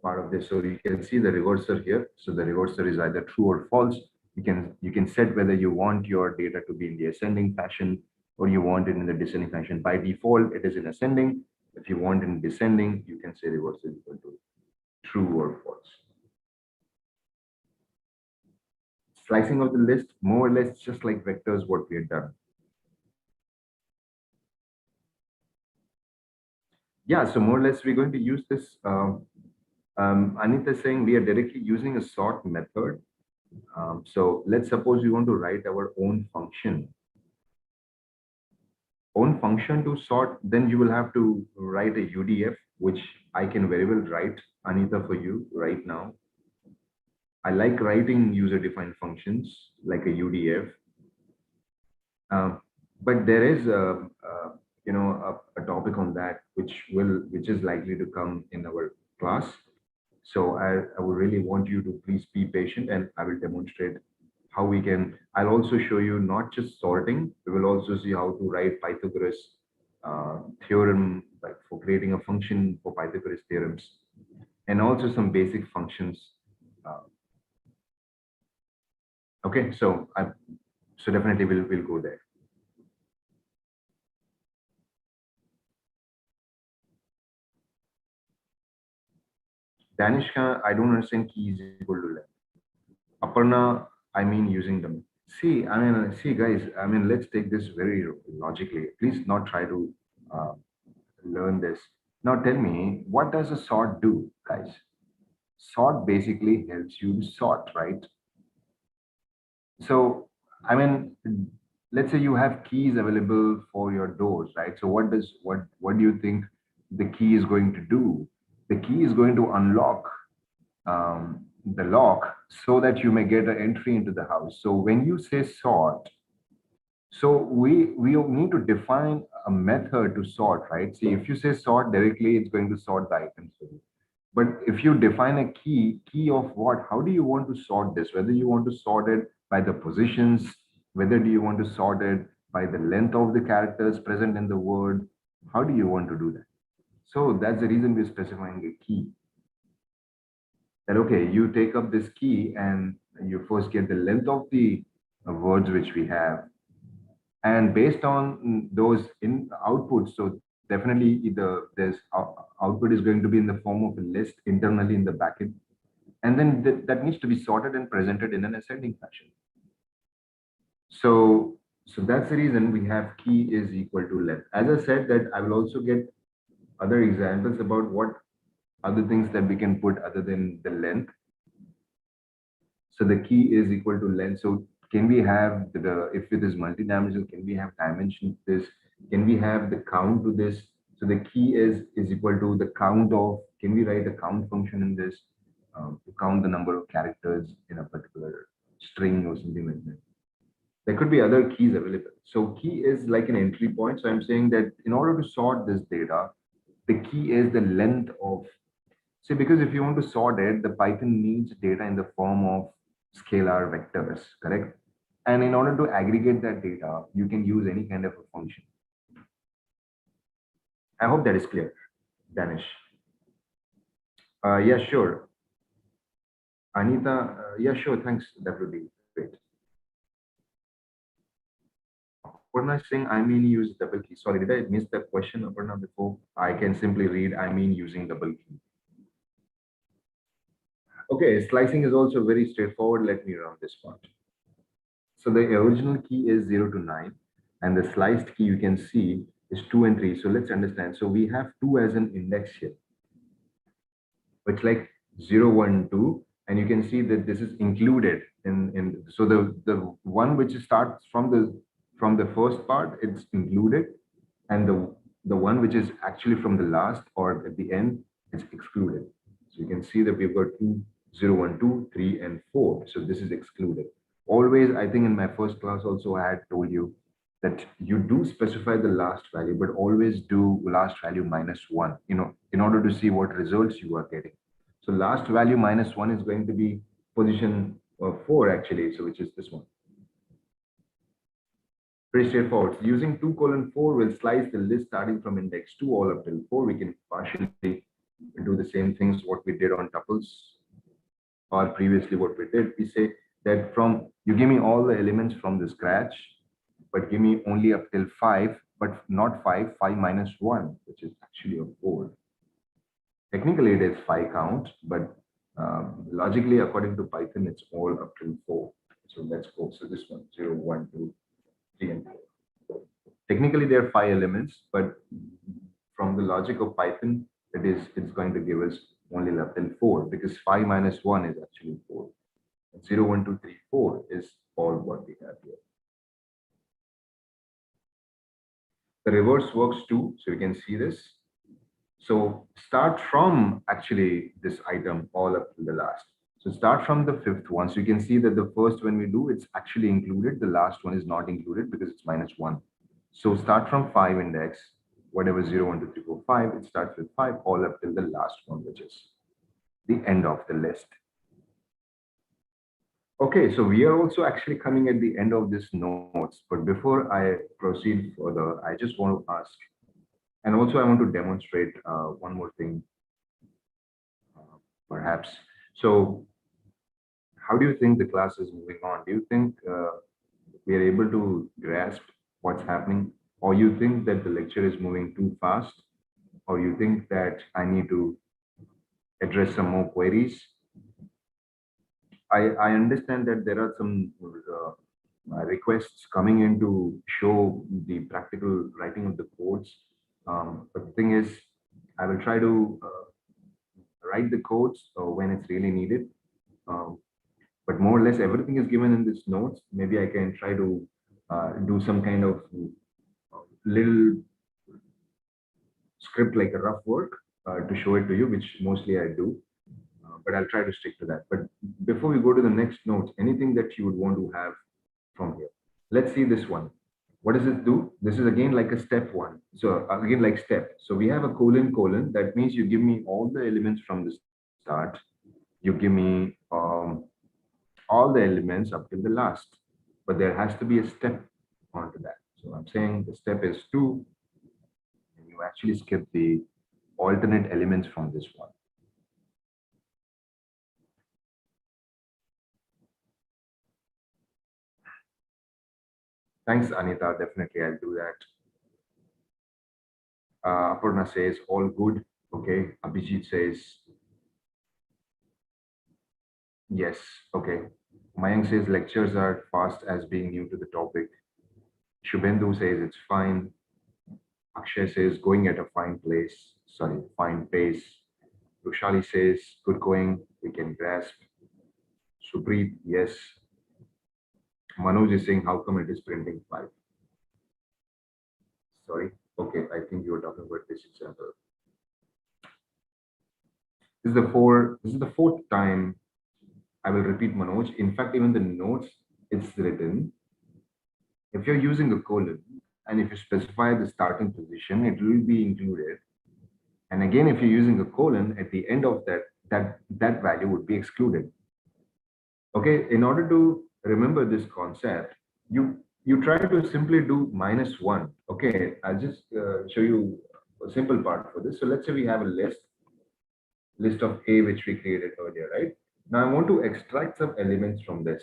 part of this. So you can see the reverser here. So the reverser is either true or false. You can set whether you want your data to be in the ascending fashion or you want it in the descending fashion. By default, it is in ascending. If you want in descending, you can say reverse is equal to true or false. Slicing of the list, more or less just like vectors, what we had done. Yeah, so more or less we're going to use this. Anita is saying we are directly using a sort method. So let's suppose we want to write our own function. Own function to sort, then you will have to write a UDF, which I can very well write, Anita, for you right now. I like writing user-defined functions like a UDF. But there is a topic on that which is likely to come in our class. So I would really want you to please be patient and I will demonstrate how we can. I'll also show you not just sorting, we will also see how to write Pythagoras theorem, like for creating a function for Pythagoras theorems, and also some basic functions. Okay, so definitely we'll go there. Danishka, I don't understand key is equal to length. Aparna, I mean using them. See, guys, let's take this very logically. Please not try to learn this. Now tell me, what does a sort do, guys? Sort basically helps you to sort, right? So, I mean, let's say you have keys available for your doors, right? So what do you think the key is going to do? The key is going to unlock the lock so that you may get an entry into the house. So when you say sort, so we need to define a method to sort, right? See, if you say sort directly, it's going to sort the items for you. But if you define a key of what, how do you want to sort this? Whether you want to sort it by the positions, whether do you want to sort it by the length of the characters present in the word, how do you want to do that? So that's the reason we're specifying a key. That, okay, you take up this key and you first get the length of the words which we have. And based on those in outputs, so definitely there's output is going to be in the form of a list internally in the backend, and then that needs to be sorted and presented in an ascending fashion. So that's the reason we have key is equal to length. As I said, that I will also get other examples about what other things that we can put other than the length. So the key is equal to length. So can we have if it is multi-dimensional, can we have dimension to this? Can we have the count to this? So the key is equal to the count of, can we write a count function in this to count the number of characters in a particular string or something like that? There could be other keys available. So key is like an entry point. So I'm saying that in order to sort this data, the key is the length of, see, because if you want to sort it, the Python needs data in the form of scalar vectors, correct? And in order to aggregate that data, you can use any kind of a function. I hope that is clear, Danish. Yeah, sure. Anita, yeah, sure, thanks. That would be great. Aparna is saying, I mean, use double key. Sorry, did I miss that question, Aparna, before? I can simply read, I mean, using double key. Okay, slicing is also very straightforward. Let me run this part. So the original key is 0 to 9, and the sliced key you can see is 2 and 3. So let's understand. So we have 2 as an index here, which like 0, 1, 2, and you can see that this is included in so the one which starts from the first part, it's included, and the one which is actually from the last or at the end, it's excluded. So you can see that we've got 2, 0, 1, 2, 3, and 4. So this is excluded. Always, I think in my first class also I had told you that you do specify the last value, but always do last value -1, in order to see what results you are getting. So last value -1 is going to be position 4 actually, so which is this one. Pretty straightforward. So using 2:4 will slice the list starting from index 2 all up till 4. We can partially do the same things what we did on tuples, or previously what we did. We say that from you give me all the elements from the scratch, but give me only up till 5, but not 5, 5 minus 1, which is actually a 4. Technically, it is 5 count, but logically, according to Python, it's all up till 4. So let's go. So this one, 0, 1, 2, 3, and 4. Technically, there are 5 elements, but from the logic of Python, it's going to give us only up till 4, because 5 minus 1 is actually 4. 0, 1, 2, 3, 4 is all what we have here. The reverse works too, so you can see this. So start from actually this item all up to the last. So start from the 5th one. So you can see that the first one we do, it's actually included. The last one is not included because it's -1. So start from 5 index, whatever 0, 1, 2, 3, 4, 5, it starts with 5 all up till the last one, which is the end of the list. Okay, so we are also actually coming at the end of this notes, but before I proceed further, I just want to ask, and also I want to demonstrate one more thing, perhaps. So how do you think the class is moving on? Do you think we are able to grasp what's happening, or you think that the lecture is moving too fast, or you think that I need to address some more queries? I understand that there are some requests coming in to show the practical writing of the codes. But the thing is, I will try to write the codes when it's really needed. But more or less everything is given in this notes. Maybe I can try to do some kind of little script, like a rough work to show it to you, which mostly I do. But I'll try to stick to that. But before we go to the next notes, anything that you would want to have from here? Let's see this one. What does it do? This is again like a step 1. So again, like step. So we have a colon. That means you give me all the elements from the start. You give me all the elements up till the last. But there has to be a step onto that. So I'm saying the step is 2. And you actually skip the alternate elements from this one. Thanks, Anita. Definitely, I'll do that. Aparna says all good. Okay. Abhijit says yes. Okay. Mayank says lectures are fast as being new to the topic. Shubhendu says it's fine. Akshay says going at a fine place. Sorry, fine pace. Rushali says good going. We can grasp. Supreet, yes. Manoj is saying how come it is printing 5? Sorry. Okay, I think you were talking about this example. This is the fourth time I will repeat Manoj. In fact, even the notes it's written. If you're using a colon and if you specify the starting position, it will be included. And again, if you're using a colon at the end of that value would be excluded. Okay, in order to remember this concept, you try to simply do -1. Okay, I'll just show you a simple part for this. So let's say we have a list of A which we created earlier, right? Now I want to extract some elements from this.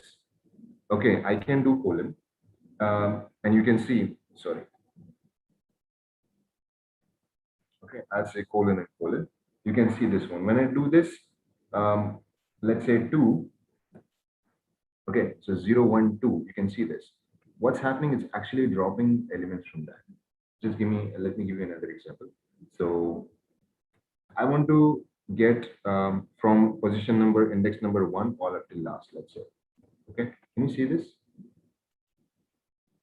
Okay, I can do colon, and you can see. Sorry. Okay, I'll say colon and colon. You can see this one. When I do this, let's say 2. Okay, so 0, 1, 2, you can see this. What's happening is actually dropping elements from that. Let me give you another example. So I want to get from position number, index number 1 all up till last, let's say. Okay, can you see this?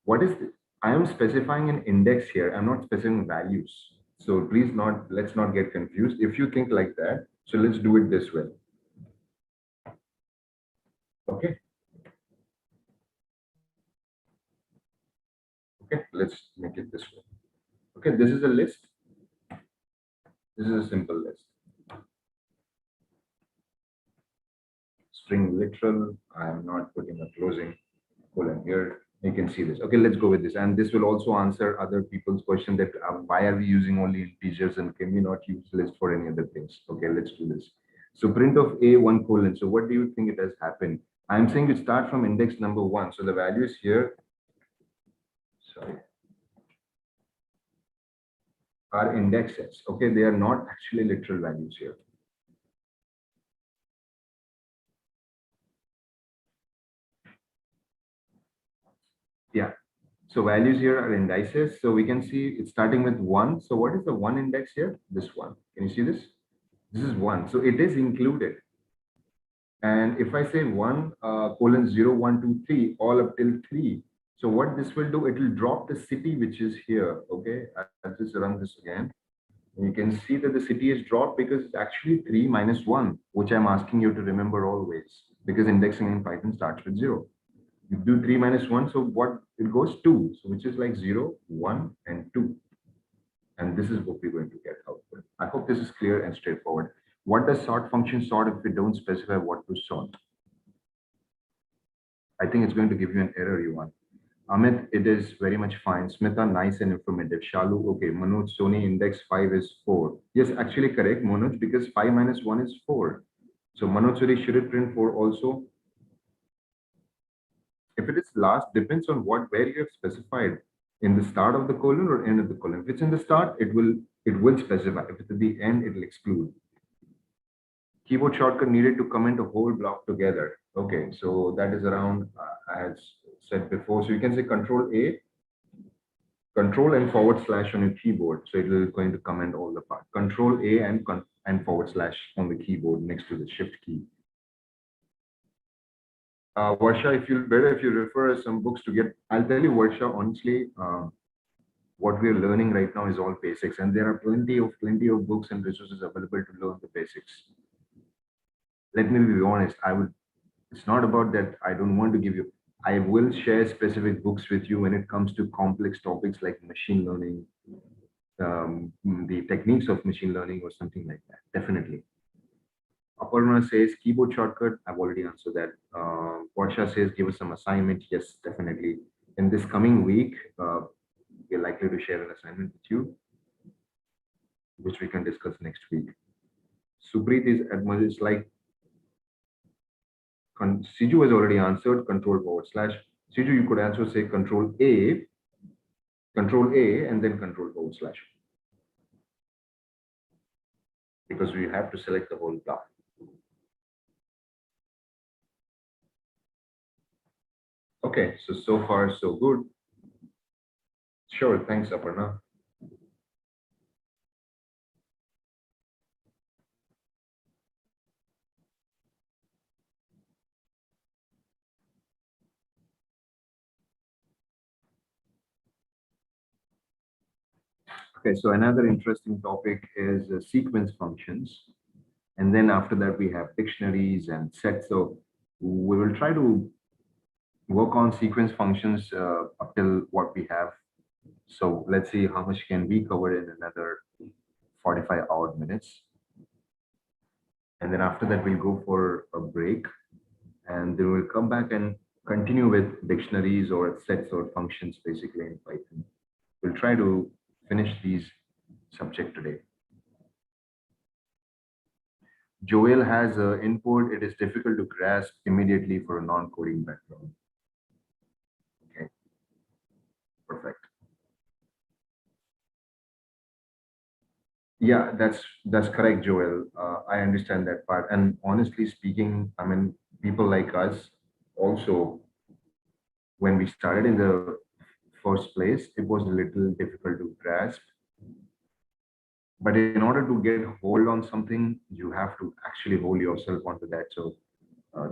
What is this? I am specifying an index here. I'm not specifying values. So please let's not get confused. If you think like that, so let's do it this way. Okay. Okay, let's make it this way. Okay, this is a list. This is a simple list. String literal. I am not putting a closing colon here. You can see this. Okay, let's go with this. And this will also answer other people's question that why are we using only integers and can we not use list for any other things? Okay, let's do this. So print of A 1 colon. So what do you think it has happened? I'm saying to start from index number 1. So the values here, sorry, are indexes. Okay, they are not actually literal values here. Yeah. So values here are indices. So we can see it's starting with 1. So what is the 1 index here? This one. Can you see this? This is 1. So it is included. And if I say 1 colon 0, 1, 2, 3, all up till 3. So what this will do, it will drop the city which is here. Okay, I'll just run this again. And you can see that the city is dropped because it's actually 3 minus 1, which I'm asking you to remember always, because indexing in Python starts with 0. You do 3 minus 1, so what it goes 2, so which is like 0, 1, and 2. And this is what we're going to get output. I hope this is clear and straightforward. What does sort function sort if we don't specify what to sort? I think it's going to give you an error you want. Amit, it is very much fine. Smita, nice and informative. Shalu, okay. Manoj, Sony, index 5 is 4. Yes, actually correct, Manoj, because 5 minus 1 is 4. So Manoj, sorry, should it print 4 also? If it is last, depends on where you have specified, in the start of the colon or end of the colon. If it's in the start, it will specify. If it's at the end, it will exclude. Keyboard shortcut needed to comment a whole block together. Okay, so that is around, I had said before. So you can say Control A, Control and forward slash on your keyboard. So it will going to comment all the part. Control A and forward slash on the keyboard next to the Shift key. Varsha, if you refer some books to get, I'll tell you, Varsha, honestly, what we're learning right now is all basics, and there are plenty of books and resources available to learn the basics. Let me be honest, it's not about that I don't want to give you, I will share specific books with you when it comes to complex topics like machine learning, the techniques of machine learning or something like that, definitely. Aparna says keyboard shortcut. I've already answered that. Porsche says give us some assignment. Yes, definitely. In this coming week, we're likely to share an assignment with you, which we can discuss next week. Supreet is at much like Siju has already answered control forward slash. Siju, you could also say control A, and then control forward slash. because we have to select the whole block. Okay, so far so good. Sure, thanks, Aparna. Okay, so another interesting topic is sequence functions. And then after that, we have dictionaries and sets. So we will try to work on sequence functions up till what we have. So let's see how much can we cover in another 45 odd minutes. And then after that, we'll go for a break. And then we'll come back and continue with dictionaries or sets or functions basically in Python. We'll try to finish these subject today. Joel has input. It is difficult to grasp immediately for a non-coding background. Okay, perfect. Yeah, that's correct, Joel. I understand that part. And honestly speaking, I mean, people like us also, when we started in the first place, it was a little difficult to grasp. But in order to get hold on something, you have to actually hold yourself onto that. So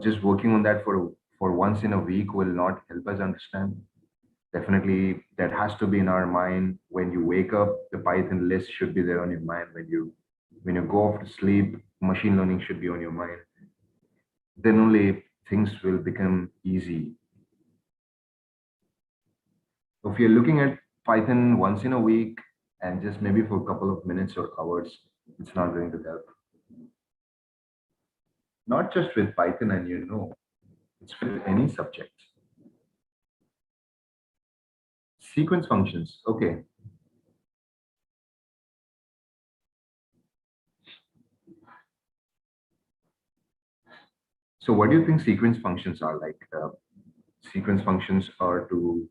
just working on that for once in a week will not help us understand. Definitely, that has to be in our mind. When you wake up, the Python list should be there on your mind. When you go off to sleep, machine learning should be on your mind. Then only things will become easy. So if you're looking at Python once in a week and just maybe for a couple of minutes or hours, it's not going to help. Not just with Python, and it's with any subject. Sequence functions. Okay. So what do you think sequence functions are like? Sequence functions are to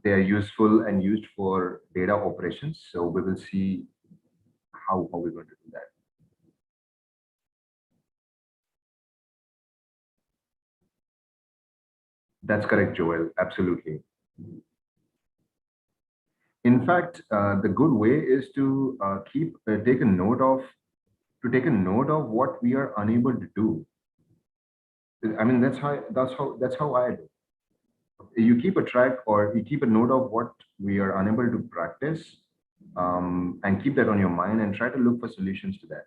they are useful and used for data operations. So we will see how we're going to do that. That's correct, Joel. Absolutely. In fact, the good way is to take a note of what we are unable to do. I mean, that's how I do. You keep a track or you keep a note of what we are unable to practice, and keep that on your mind and try to look for solutions to that.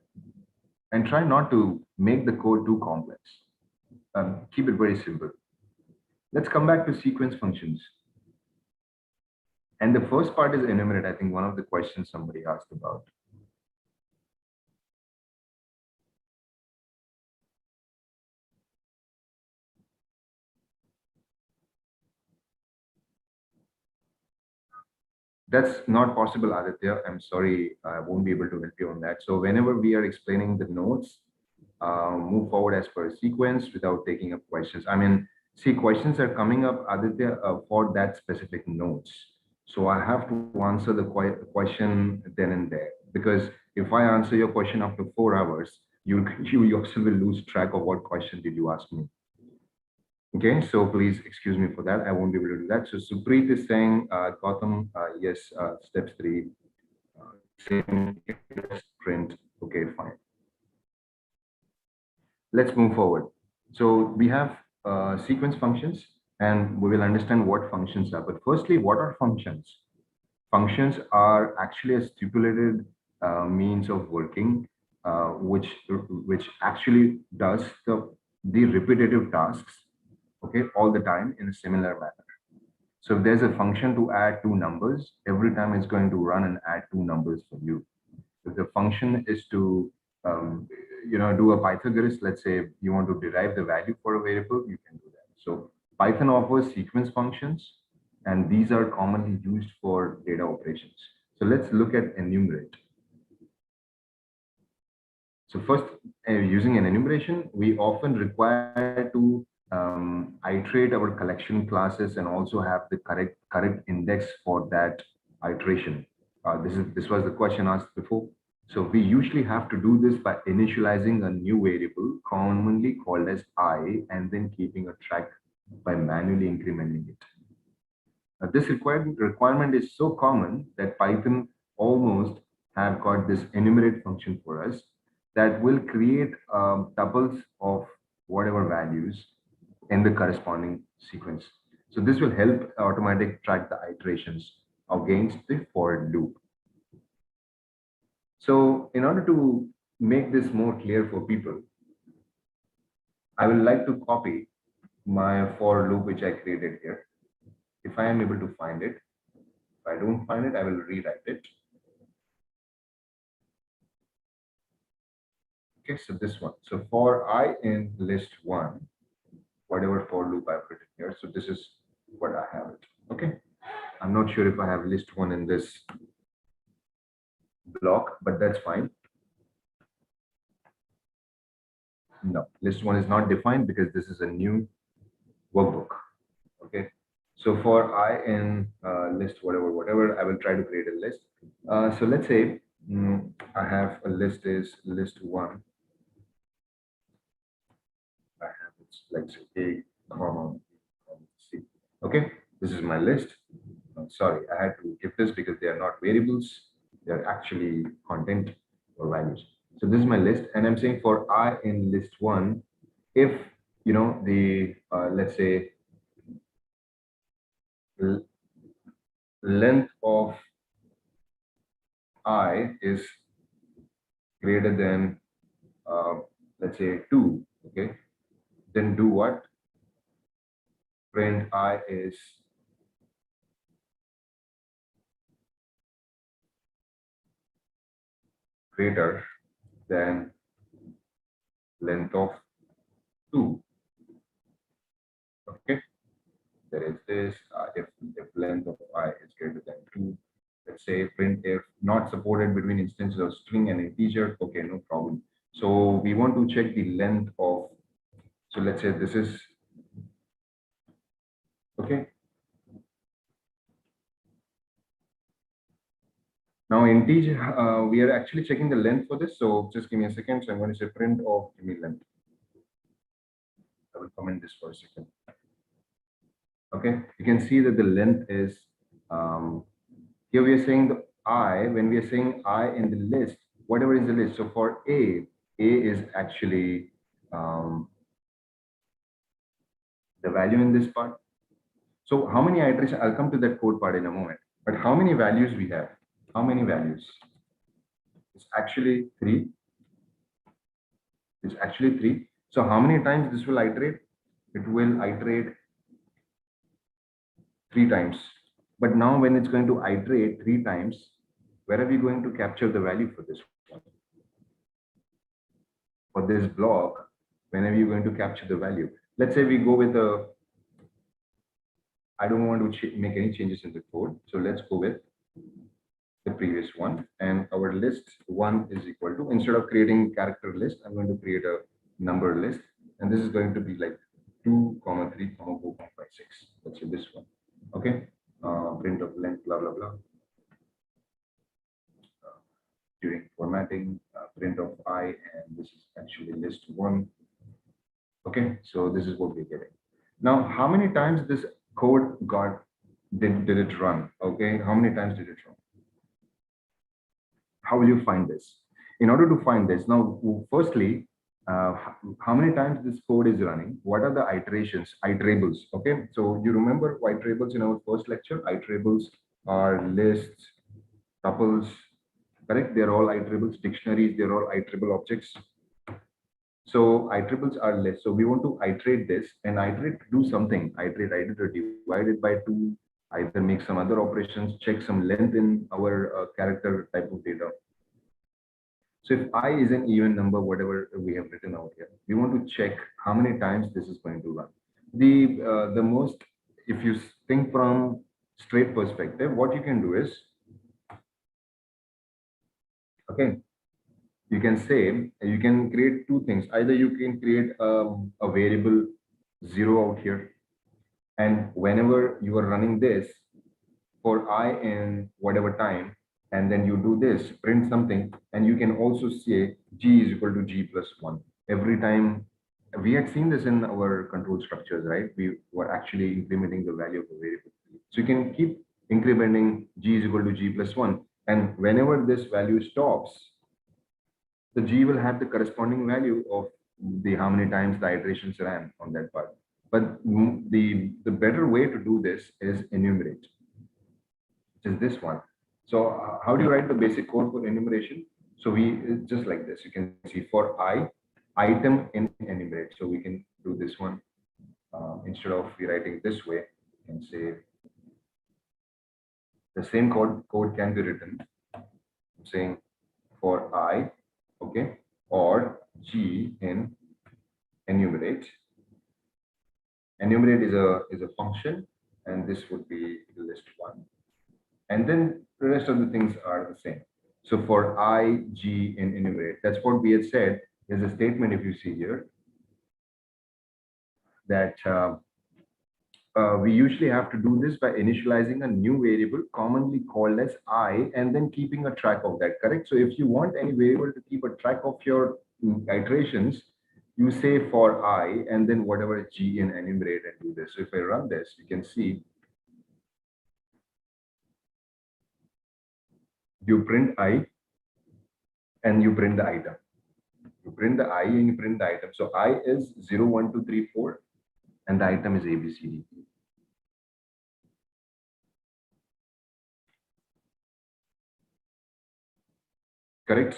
And try not to make the code too complex. Keep it very simple. Let's come back to sequence functions. And the first part is enumerate. I think one of the questions somebody asked about. That's not possible, Aditya. I'm sorry, I won't be able to help you on that. So whenever we are explaining the notes, move forward as per sequence without taking up questions. I mean, see, questions are coming up, Aditya, for that specific notes. So I have to answer the question then and there, because if I answer your question after 4 hours, you yourself will lose track of what question did you ask me. Okay, so please excuse me for that. I won't be able to do that. So Supreet is saying, Gautam, yes, steps 3, print. Okay, fine. Let's move forward. So we have sequence functions, and we will understand what functions are. But firstly, what are functions? Functions are actually a stipulated means of working, which actually does the repetitive tasks, okay, all the time in a similar manner. So if there's a function to add two numbers, every time it's going to run and add two numbers for you. If the function is to do a Pythagoras, let's say you want to derive the value for a variable, you can do that. So Python offers sequence functions, and these are commonly used for data operations. So let's look at enumerate. So first, using an enumeration, we often require to iterate our collection classes and also have the correct index for that iteration. This was the question asked before. So we usually have to do this by initializing a new variable commonly called as I and then keeping a track by manually incrementing it. This requirement is so common that Python almost have got this enumerate function for us that will create tuples of whatever values in the corresponding sequence. So this will help automatic track the iterations against the for loop. So in order to make this more clear for people, I will like to copy my for loop which I created here. If I am able to find it, if I don't find it, I will rewrite it. Okay, so this one. So for I in list one, whatever for loop I've written here. So this is what I have it. Okay. I'm not sure if I have list one in this block, but that's fine. No, list one is not defined because this is a new workbook. Okay. So for I in list whatever, I will try to create a list. So let's say I have a list is list one. I have it's like A, comma, C. Okay, this is my list. Sorry, I had to give this because they are not variables. They are actually content or values. So this is my list, and I'm saying for I in list one, if you know the let's say length of I is greater than let's say 2, okay, then do what? Print I is greater than length of 2. Okay, there is this if length of I is greater than 2. Let's say print if not supported between instances of string and integer. Okay, no problem. So we want to check the length of, so let's say this is okay. Now integer, we are actually checking the length for this. So just give me a second. So I'm going to say print of give me length. I will comment this for a second. Okay, you can see that the length is here we are saying the I, when we are saying I in the list, whatever is the list. So for A is actually the value in this part. So how many iterations? I'll come to that code part in a moment. But how many values we have? How many values? It's actually 3. It's actually 3. So how many times this will iterate? It will iterate 3 times. But now when it's going to iterate 3 times, where are we going to capture the value for this one? For this block, when are you going to capture the value? Let's say we go with a, I don't want to make any changes in the code. So let's go with the previous one. And our list one is equal to, instead of creating character list, I'm going to create a number list. And this is going to be like 2, 3, 4, 5, 6. Let's say this one. Okay. Print of length, blah, blah, blah. During formatting, print of I, and this is actually list one. Okay, so this is what we're getting. Now, how many times this code did it run? Okay, how many times did it run? How will you find this? In order to find this, now, firstly, how many times this code is running? What are the iterables? Okay, so you remember iterables in our first lecture? Iterables are lists, tuples, correct? They're all iterables. Dictionaries, they're all iterable objects. So iterables are less. So we want to iterate this and iterate to do something. Iterate or divide it by 2, either make some other operations, check some length in our character type of data. So if I is an even number, whatever we have written out here, we want to check how many times this is going to run. The most, if you think from straight perspective, what you can do is, okay, you can say, you can create 2 things. Either you can create a variable 0 out here, and whenever you are running this for I in whatever time, and then you do this, print something, and you can also say G is equal to G plus 1. Every time we had seen this in our control structures, right? We were actually implementing the value of a variable. So you can keep incrementing G is equal to G plus 1. And whenever this value stops, the G will have the corresponding value of the how many times the iterations ran on that part. But the better way to do this is enumerate, which is this one. So how do you write the basic code for enumeration? So we just like this. You can see for I, item in enumerate. So we can do this one. Instead of rewriting this way, you can say the same code can be written. I'm saying for I, okay, or G in enumerate. Enumerate is a function, and this would be list one. And then the rest of the things are the same. So for I, G in enumerate, that's what we had said is a statement, if you see here, that we usually have to do this by initializing a new variable commonly called as I, and then keeping a track of that, correct? So if you want any variable to keep a track of your iterations, you say for I, and then whatever G in enumerate and do this. So if I run this, you can see you print I and you print the item. You print the I and you print the item. So I is 0, 1, 2, 3, 4, and the item is ABCD. Correct?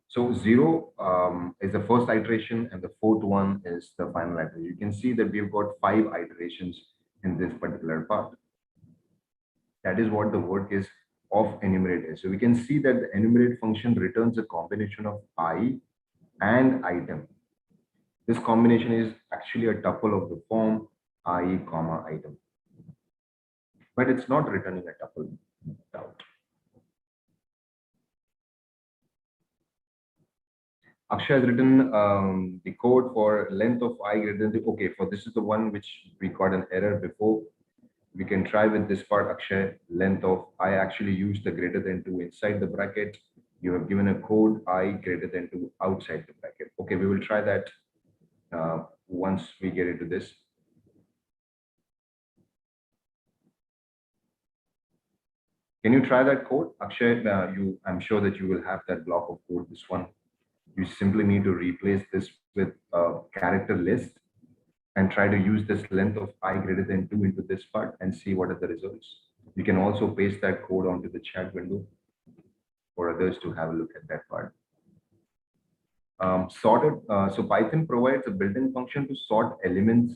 So 0 is the first iteration, and the fourth one is the final iteration. You can see that we've got 5 iterations in this particular part. That is what the work is of enumerate is. So we can see that the enumerate function returns a combination of I and item. This combination is actually a tuple of the form I, comma, item. But it's not returning a tuple out. Akshay has written the code for length of I greater than the, okay, for this is the one which we got an error before. We can try with this part, Akshay. Length of I actually used the greater than 2 inside the bracket. You have given a code I greater than 2 outside the bracket. Okay, we will try that once we get into this. Can you try that code, Akshay? I'm sure that you will have that block of code. This one, you simply need to replace this with a character list and try to use this length of I greater than 2 into this part and see what are the results. You can also paste that code onto the chat window for others to have a look at that part. Sorted. So Python provides a built-in function to sort elements.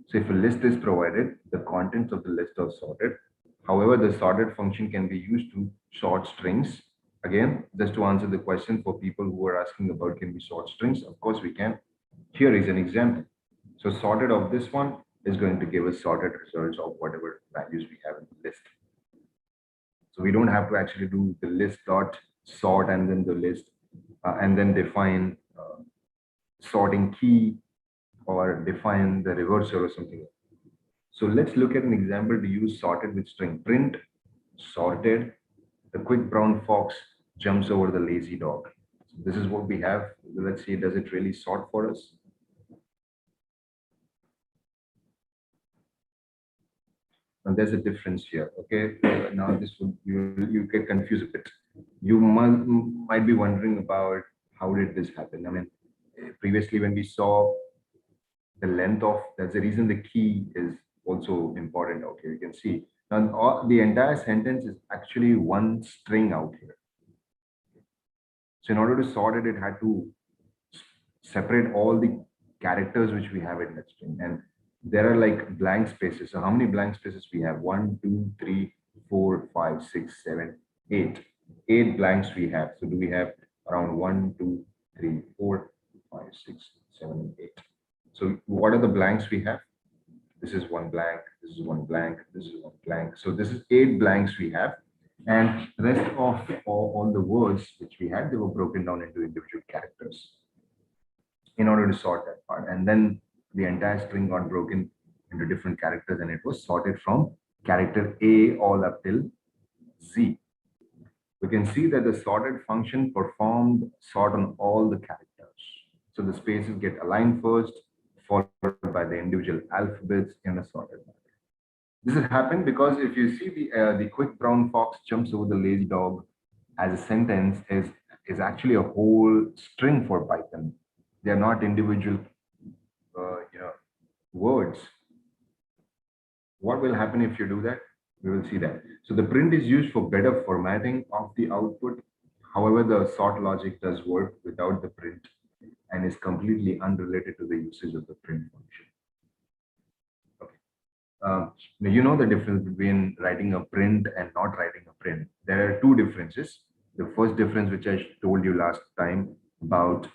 So if a list is provided, the contents of the list are sorted. However, the sorted function can be used to sort strings. Again, just to answer the question for people who are asking about can we sort strings, of course we can. Here is an example. So sorted of this one is going to give us sorted results of whatever values we have in the list. So we don't have to actually do the list dot sort and then the list and then define sorting key or define the reversal or something. So let's look at an example to use sorted with string. Print sorted, the quick brown fox jumps over the lazy dog. So this is what we have. Let's see, does it really sort for us? And there's a difference here. Okay, now this would you get confused a bit. You might be wondering about how did this happen. I mean, previously when we saw the length of, that's the reason the key is also important. Okay, you can see now the entire sentence is actually one string out here. So in order to sort it, it had to separate all the characters which we have in that string, and there are like blank spaces. So how many blank spaces we have? 1, 2, 3, 4, 5, 6, 7, 8. 8 blanks we have. So do we have around 1, 2, 3, 4, 5, 6, 7, 8? So what are the blanks we have? This is one blank, this is one blank, this is one blank. So this is 8 blanks we have. And the rest of all the words which we had, they were broken down into individual characters in order to sort that part. And then the entire string got broken into different characters and it was sorted from character A all up till Z. We can see that the sorted function performed sort on all the characters. So the spaces get aligned first, followed by the individual alphabets in a sorted manner. This has happened because if you see the quick brown fox jumps over the lazy dog as a sentence is actually a whole string for Python. They are not individual words. What will happen if you do that? We will see that. So the print is used for better formatting of the output. However, the sort logic does work without the print and is completely unrelated to the usage of the print function. Okay. Now you know the difference between writing a print and not writing a print. There are two differences. The first difference, which I told you last time about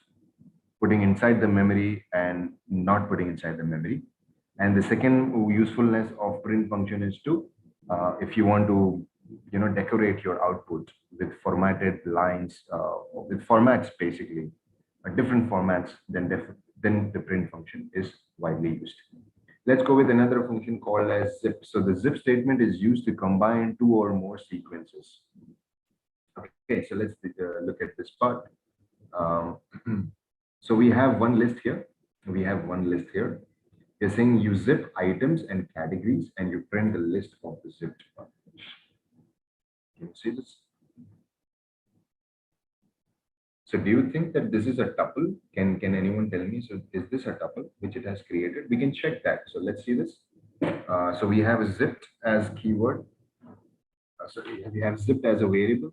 putting inside the memory and not putting inside the memory. And the second usefulness of print function is to, if you want to, decorate your output with formatted lines, with formats basically, different formats than the print function is widely used. Let's go with another function called as zip. So the zip statement is used to combine two or more sequences. Okay, so let's look at this part. Um, so we have one list here. We have one list here. You're saying you zip items and categories and you print the list of the zipped ones. Can you see this? So do you think that this is a tuple? Can anyone tell me? So is this a tuple which it has created? We can check that. So let's see this. So we have zipped as keyword. So we have zipped as a variable.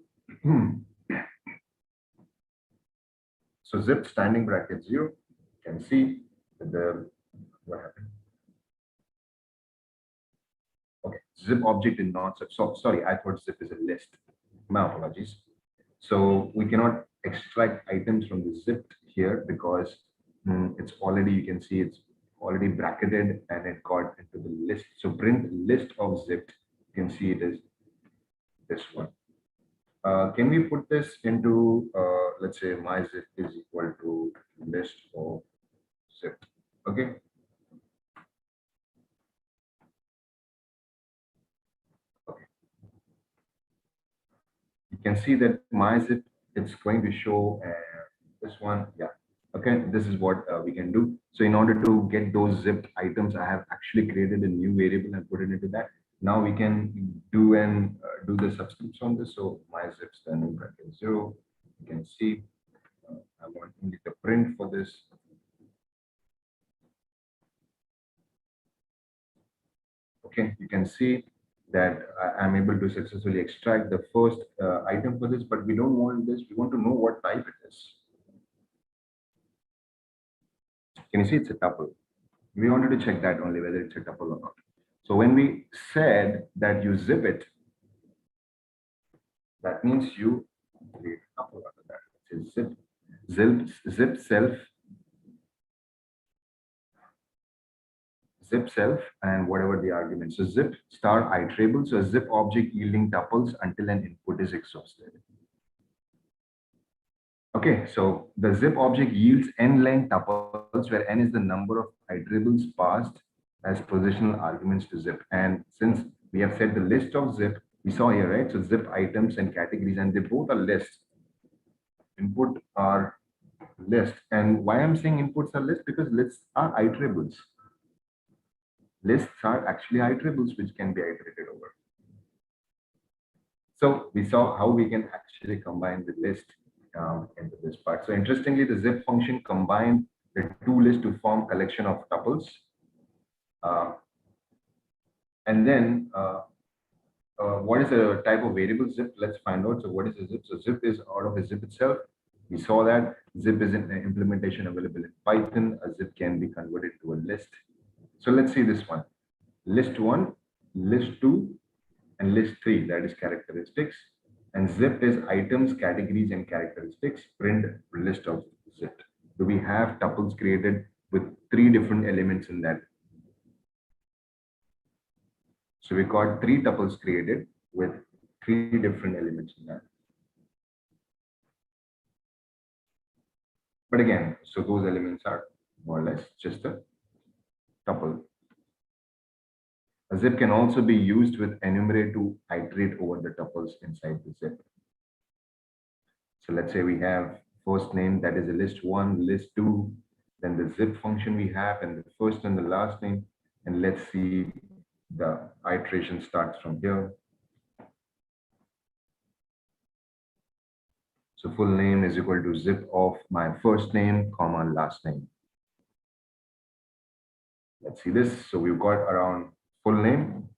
So zipped standing bracket 0. You can see the what happened. Okay, zip object is not zip. So sorry, I thought zip is a list. My apologies. So we cannot extract items from the zipped here because it's already, you can see it's already bracketed and it got into the list. So print list of zipped, you can see it is this one. Can we put this into, let's say my zip is equal to list of zipped, okay? Okay. You can see that my zip, it's going to show this one, yeah. Okay, this is what we can do. So in order to get those zipped items, I have actually created a new variable and put it into that. Now we can do do the subscripts on this. So my zip standing bracket 0. You can see I want only the print for this. Okay, you can see that I'm able to successfully extract the first item for this, but we don't want this. We want to know what type it is. Can you see it's a tuple? We wanted to check that only whether it's a tuple or not. So when we said that you zip it, that means you create a tuple out of that. It's zip self, zip self, and whatever the argument. So zip star iterable. So a zip object yielding tuples until an input is exhausted. Okay, so the zip object yields n length tuples where n is the number of iterables passed as positional arguments to zip. And since we have set the list of zip, we saw here, right? So zip items and categories, and they both are lists. Input are list. And why I'm saying inputs are list? Because lists are iterables. Lists are actually iterables which can be iterated over. So we saw how we can actually combine the list into this part. So interestingly, the zip function combined the two lists to form collection of tuples. And then what is the type of variable zip? Let's find out. So what is a zip? So zip is out of a zip itself. We saw that zip is an implementation available in Python. A zip can be converted to a list. So let's see this one. List 1, list 2, and list 3, that is characteristics. And zipped is items, categories, and characteristics. Print list of zipped. Do we have tuples created with 3 different elements in that? So we got 3 tuples created with 3 different elements in that. But again, so those elements are more or less just a tuple. A zip can also be used with enumerate to iterate over the tuples inside the zip. So let's say we have first name, that is a list one, list two, then the zip function we have, and the first and the last name. And let's see the iteration starts from here. So full name is equal to zip of my first name, comma, last name. Let's see this. So we've got around full name.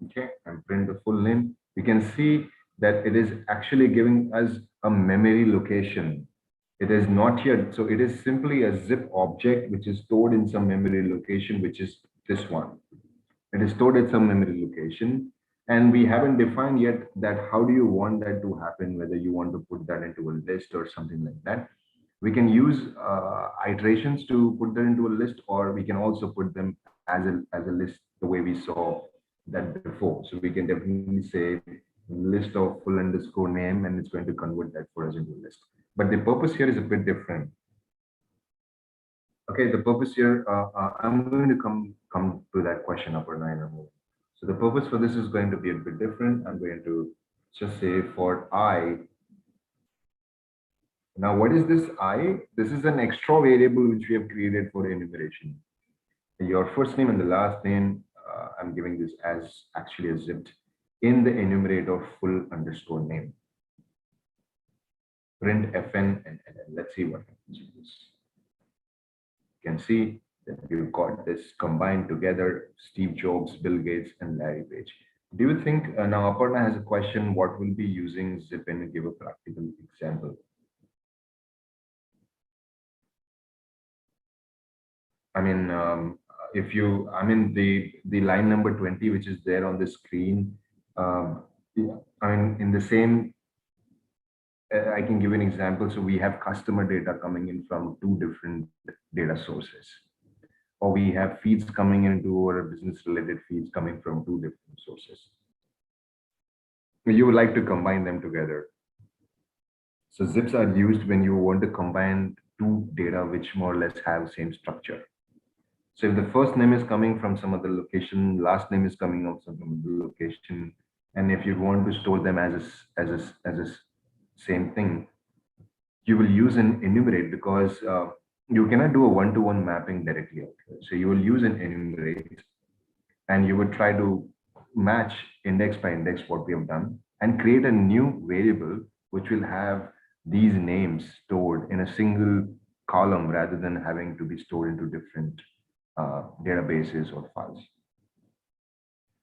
Okay, and print the full name. You can see that it is actually giving us a memory location. It is not here. So it is simply a zip object which is stored in some memory location, which is this one. It is stored at some memory location. And we haven't defined yet that how do you want that to happen, whether you want to put that into a list or something like that. We can use iterations to put that into a list, or we can also put them as a list the way we saw that before. So we can definitely say list of full underscore name, and it's going to convert that for us into a list. But the purpose here is a bit different. Okay, the purpose here, I'm going to come to that question Aparna in a moment. So the purpose for this is going to be a bit different. I'm going to just say for I. Now, what is this I? This is an extra variable which we have created for enumeration. Your first name and the last name, I'm giving this as actually a zipped in the enumerate of full underscore name. Print fn and let's see what happens with this. You can see that we've got this combined together, Steve Jobs, Bill Gates, and Larry Page. Do you think, now Aparna has a question, what will be using zip and give a practical example? I mean, if you, I mean, the line number 20, which is there on the screen, I mean, in the same, I can give an example. So we have customer data coming in from two different data sources, or we have feeds coming into our business related feeds coming from two different sources. You would like to combine them together. So zips are used when you want to combine two data which more or less have same structure. So if the first name is coming from some other location, last name is coming out from some other location, and if you want to store them as a same thing, you will use an enumerate, because you cannot do a one-to-one mapping directly. So you will use an enumerate, and you would try to match index by index what we have done and create a new variable which will have these names stored in a single column rather than having to be stored into different databases or files.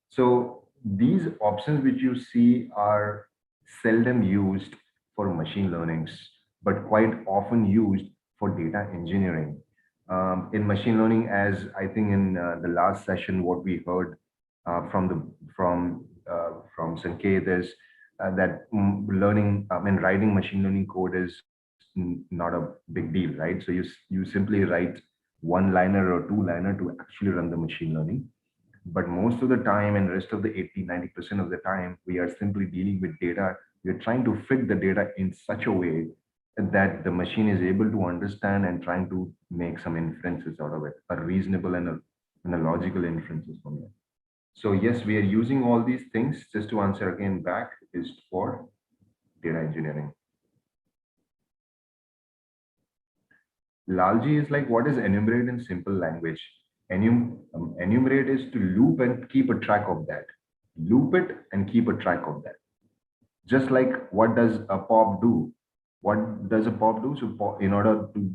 So these options which you see are seldom used for machine learnings, but quite often used for data engineering. In machine learning, as I think in the last session, what we heard from Sanket is that writing machine learning code is not a big deal, right? So you simply write one liner or two liner to actually run the machine learning. But most of the time, and rest of the 80–90% of the time, we are simply dealing with data. We're trying to fit the data in such a way that the machine is able to understand and trying to make some inferences out of it, a reasonable and a logical inferences from it. So yes, we are using all these things. Just to answer again back, is for data engineering. Lalji is like, what is enumerate in simple language? Enumerate is to loop and keep a track of that. Loop it and keep a track of that. Just like what does a pop do? What does a pop do? So pop, in order to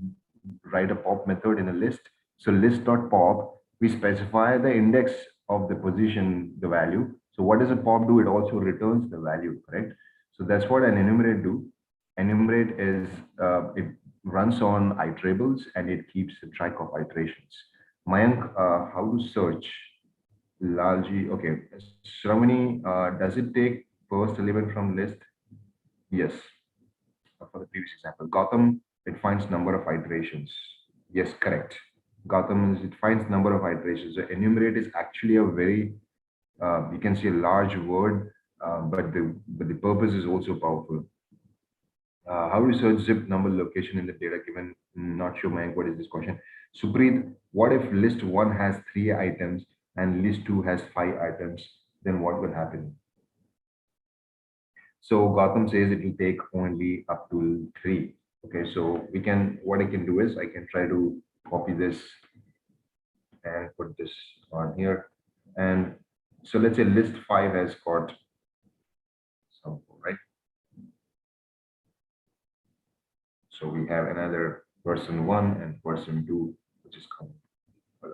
write a pop method in a list, so list.pop, we specify the index of the position, the value. So what does a pop do? It also returns the value, correct? So that's what an enumerate do. Enumerate is, it runs on iterables and it keeps a track of iterations. Mayank, how to search? Lalji, okay. Shravani, does it take first element from list? Yes. For the previous example, Gotham, it finds number of iterations. Yes, correct. Gotham is, it finds number of iterations. So enumerate is actually a very, you can see a large word, but the purpose is also powerful. How do you search zip number location in the data given? Not sure, Mike, what is this question? Supreet, what if list one has 3 items and list two has 5 items? Then what will happen? So Gotham says it will take only up to 3. Okay, so what I can do is I can try to copy this and put this on here. And so let's say list 5 has got some, right? So we have another person 1 and person 2, which is coming. You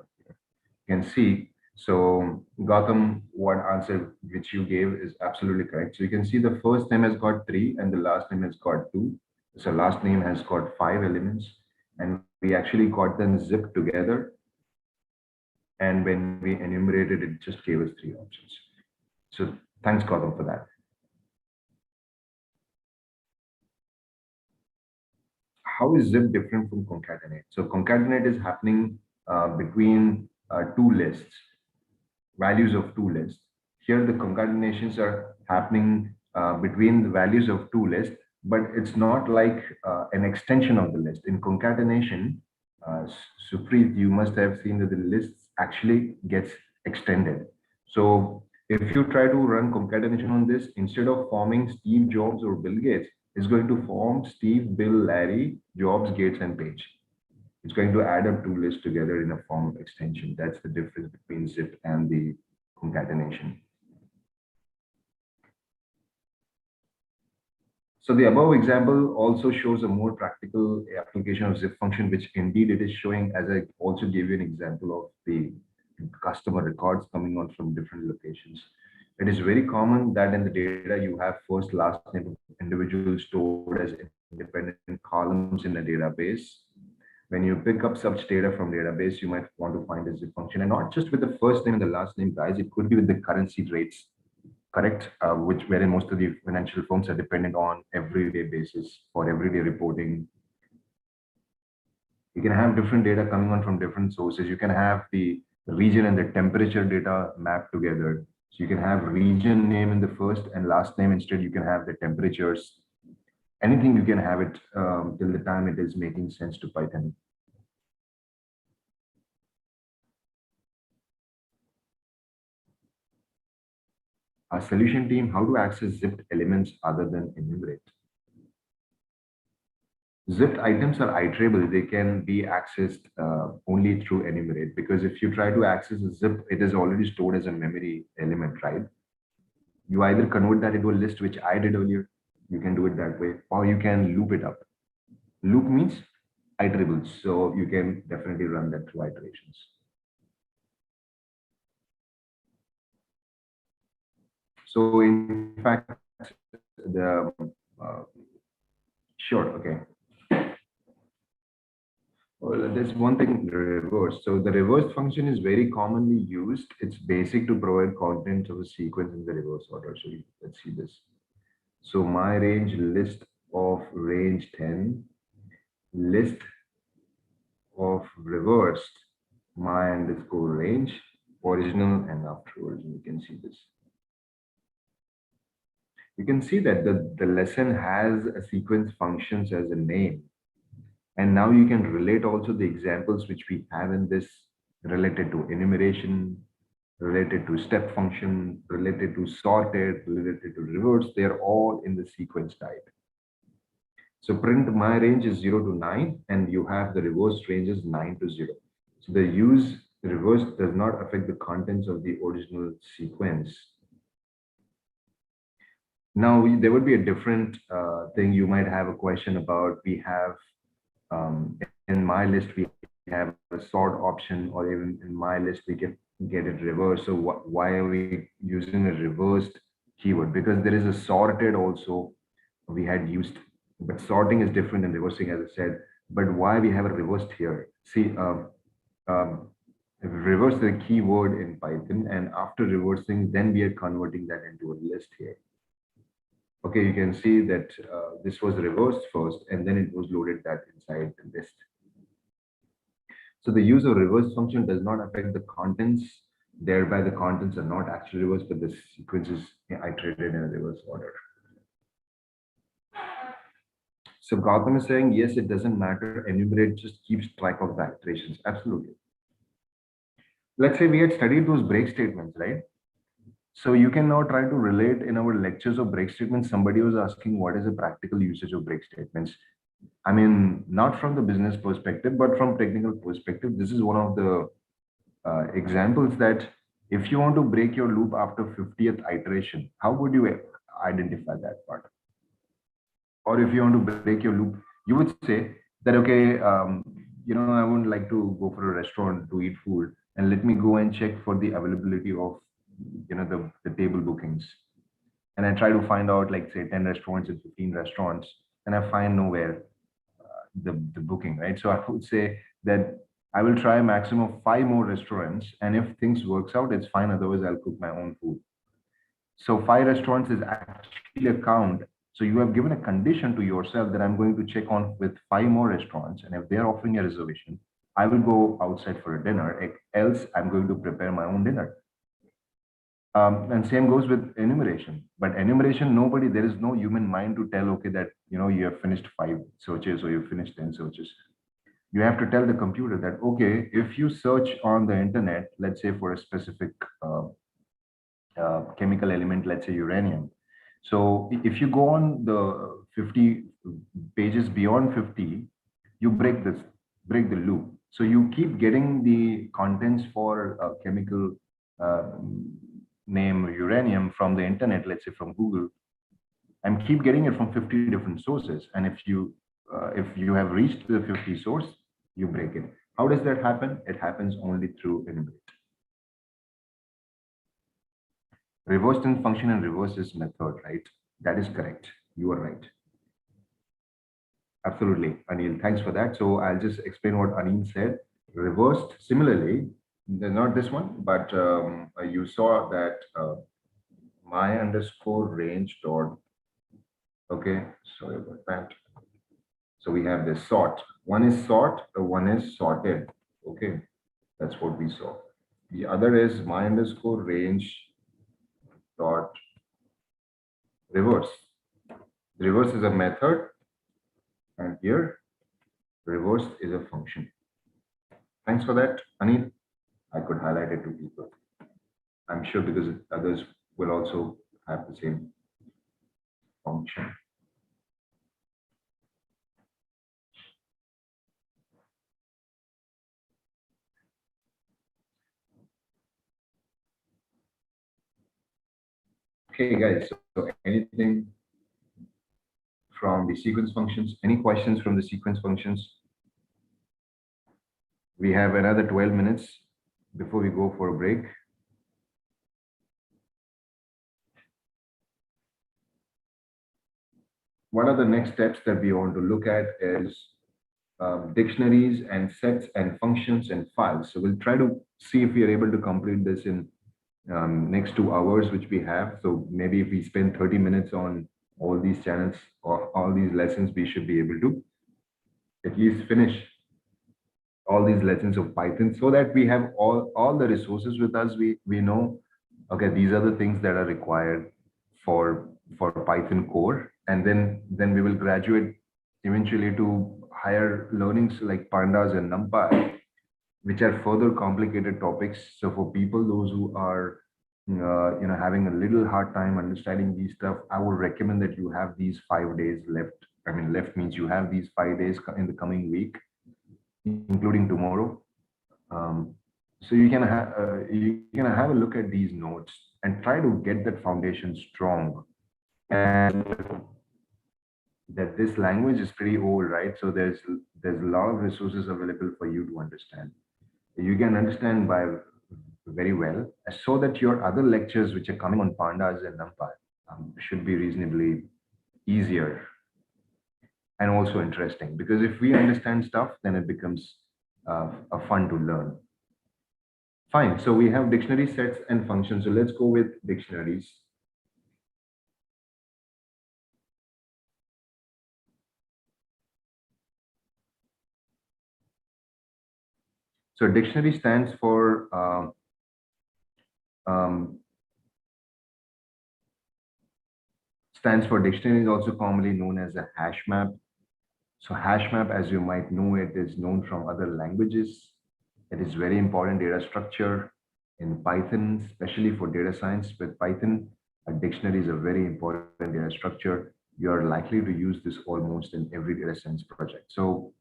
can see, so Gotham, what answer which you gave is absolutely correct. So you can see the first name has got 3 and the last name has got 2. So last name has got 5 elements, and we actually got them zipped together. And when we enumerated, it just gave us 3 options. So thanks, Gotham, for that. How is zip different from concatenate? So concatenate is happening between 2 lists, values of 2 lists. Here the concatenations are happening between the values of 2 lists, but it's not like an extension of the list. In concatenation, Supreet, you must have seen that the lists actually gets extended. So if you try to run concatenation on this, instead of forming Steve Jobs or Bill Gates, it's going to form Steve, Bill, Larry, Jobs, Gates, and Page. It's going to add up 2 lists together in a form of extension. That's the difference between zip and the concatenation. So the above example also shows a more practical application of zip function, which indeed it is showing, as I also gave you an example of the customer records coming out from different locations. It is very common that in the data you have first, last name of individuals stored as independent columns in a database. When you pick up such data from database, you might want to find a zip function, and not just with the first name and the last name, guys. It could be with the currency rates, correct? Which wherein most of the financial firms are dependent on everyday basis for everyday reporting. You can have different data coming on from different sources. You can have the region and the temperature data mapped together. So you can have region name in the first and last name. Instead, you can have the temperatures. Anything you can have it till the time it is making sense to Python. Our solution team, how to access zipped elements other than enumerate. Zipped items are iterable. They can be accessed only through enumerate, because if you try to access a zip, it is already stored as a memory element, right? You either convert that into a list, which I did earlier. You can do it that way, or you can loop it up. Loop means iterable, so you can definitely run that through iterations. So in fact, the sure, okay. Well, there's one thing, reverse. So the reverse function is very commonly used. It's basic to provide contents of a sequence in the reverse order. So let's see this. So my range list of range 10, list of reversed my underscore range, original, and afterwards. You can see this. You can see that the lesson has a sequence functions as a name. And now you can relate also the examples which we have in this related to enumeration, related to step function, related to sorted, related to reverse. They're all in the sequence type. So print my range is 0 to 9, and you have the reverse range is 9 to 0. So the use reverse does not affect the contents of the original sequence. Now there would be a different thing. You might have a question about, we have in my list we have a sort option, or even in my list we can get it reversed. So why are we using a reversed keyword? Because there is a sorted also we had used, but sorting is different than reversing, as I said. But why we have a reversed here? See, reverse the keyword in Python, and after reversing, then we are converting that into a list here. Okay, you can see that this was reversed first, and then it was loaded that inside the list. So the use of reverse function does not affect the contents. Thereby, the contents are not actually reversed, but the sequence is iterated in a reverse order. So Gautam is saying, yes, it doesn't matter. Enumerate just keeps track of the iterations. Absolutely. Let's say we had studied those break statements, right? So you can now try to relate in our lectures of break statements. Somebody was asking what is the practical usage of break statements. I mean, not from the business perspective, but from technical perspective, this is one of the examples that if you want to break your loop after 50th iteration, how would you identify that part? Or if you want to break your loop, you would say that, okay, I wouldn't like to go for a restaurant to eat food, and let me go and check for the availability of, the table bookings. And I try to find out, like, say, 10 restaurants and 15 restaurants, and I find nowhere the booking, right? So I would say that I will try a maximum of 5 more restaurants, and if things works out, it's fine. Otherwise, I'll cook my own food. So 5 restaurants is actually a count. So you have given a condition to yourself that I'm going to check on with 5 more restaurants, and if they're offering a reservation, I will go outside for a dinner. Else, I'm going to prepare my own dinner. And same goes with enumeration. But enumeration, nobody, there is no human mind to tell, okay, that you have finished 5 searches or you've finished 10 searches. You have to tell the computer that, okay, if you search on the internet, let's say for a specific chemical element, let's say uranium. So if you go on the 50 pages beyond 50, you break the loop. So you keep getting the contents for a chemical uh, name uranium from the internet, let's say from Google, and keep getting it from 50 different sources. And if you have reached the 50 source, you break it. How does that happen? It happens only through enumerate. Reversed in function and reverse is method, right? That is correct. You are right. Absolutely, Anil. Thanks for that. So I'll just explain what Anil said. Reversed, similarly, not this one, but you saw that my underscore range dot. Okay, sorry about that. So we have this sort. One is sort, one is sorted. Okay, that's what we saw. The other is my underscore range dot reverse. Reverse is a method, and here reverse is a function. Thanks for that, Anil. I could highlight it to people. I'm sure because others will also have the same function. Okay, guys, so anything from the sequence functions? Any questions from the sequence functions? We have another 12 minutes before we go for a break. One of the next steps that we want to look at is dictionaries and sets and functions and files. So we'll try to see if we are able to complete this in next 2 hours, which we have. So maybe if we spend 30 minutes on all these channels or all these lessons, we should be able to at least finish all these lessons of Python so that we have all the resources with us. We know, okay, these are the things that are required for Python core, and then we will graduate eventually to higher learnings like pandas and NumPy, which are further complicated topics. So for people those who are having a little hard time understanding these stuff, I would recommend that you have these 5 days left. I mean, left means you have these 5 days in the coming week, including tomorrow. So you can have a look at these notes and try to get that foundation strong. And that this language is pretty old, right? So there's a lot of resources available for you to understand. You can understand by very well, so that your other lectures which are coming on pandas and NumPy should be reasonably easier and also interesting, because if we understand stuff, then it becomes fun to learn. Fine, so we have dictionary sets and functions. So let's go with dictionaries. So dictionary stands for dictionary is also commonly known as a hash map. So hash map, as you might know, it is known from other languages. It is very important data structure in Python, especially for data science. With Python, a dictionary is a very important data structure. You're likely to use this almost in every data science project. So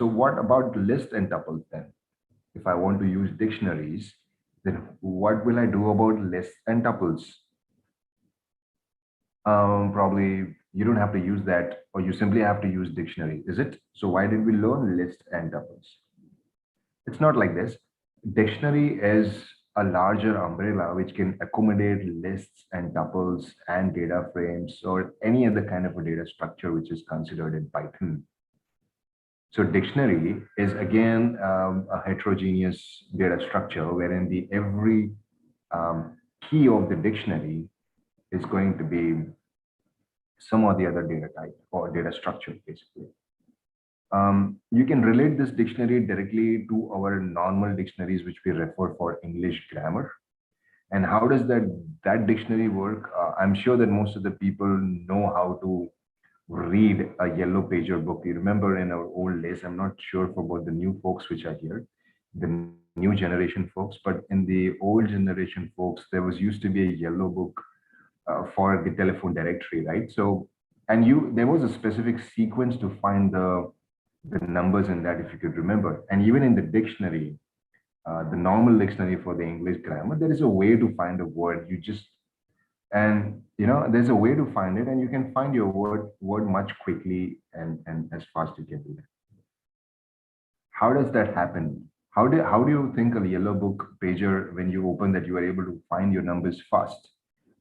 what about list and tuples then? If I want to use dictionaries, then what will I do about lists and tuples? Probably you don't have to use that, or you simply have to use dictionary, is it? So why did we learn list and tuples? It's not like this. Dictionary is a larger umbrella which can accommodate lists and tuples and data frames or any other kind of a data structure which is considered in Python. So dictionary is again a heterogeneous data structure wherein the every key of the dictionary is going to be some or the other data type or data structure, basically. You can relate this dictionary directly to our normal dictionaries, which we refer for English grammar. And how does that dictionary work? I'm sure that most of the people know how to read a yellow pager book. You remember in our old days, I'm not sure for about the new folks which are here, the new generation folks, but in the old generation folks, there was used to be a yellow book for the telephone directory, right? So, and there was a specific sequence to find the numbers in that, if you could remember. And even in the dictionary, the normal dictionary for the English grammar, there is a way to find a word. You just and there's a way to find it, and you can find your word much quickly and as fast you can do that. How does that happen? How do you think a yellow book pager, when you open that, you are able to find your numbers fast?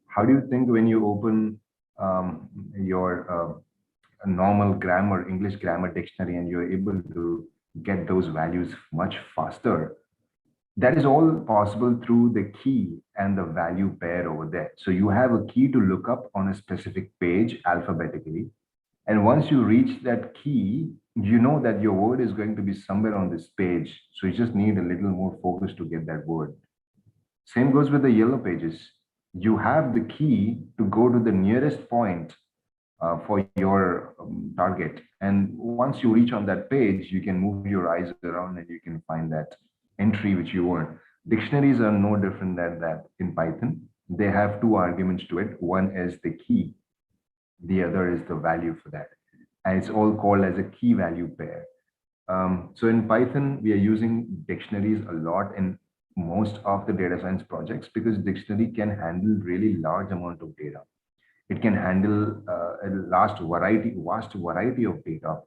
How do you think when you open your a normal grammar, English grammar dictionary, and you're able to get those values much faster? That is all possible through the key and the value pair over there. So you have a key to look up on a specific page alphabetically. And once you reach that key, you know that your word is going to be somewhere on this page. So you just need a little more focus to get that word. Same goes with the yellow pages. You have the key to go to the nearest point for your target. And once you reach on that page, you can move your eyes around and you can find that entry which you want. Dictionaries are no different than that in Python. They have two arguments to it. One is the key, the other is the value for that. And it's all called as a key value pair. So in Python, we are using dictionaries a lot in most of the data science projects because dictionary can handle really large amount of data. It can handle a vast variety of data.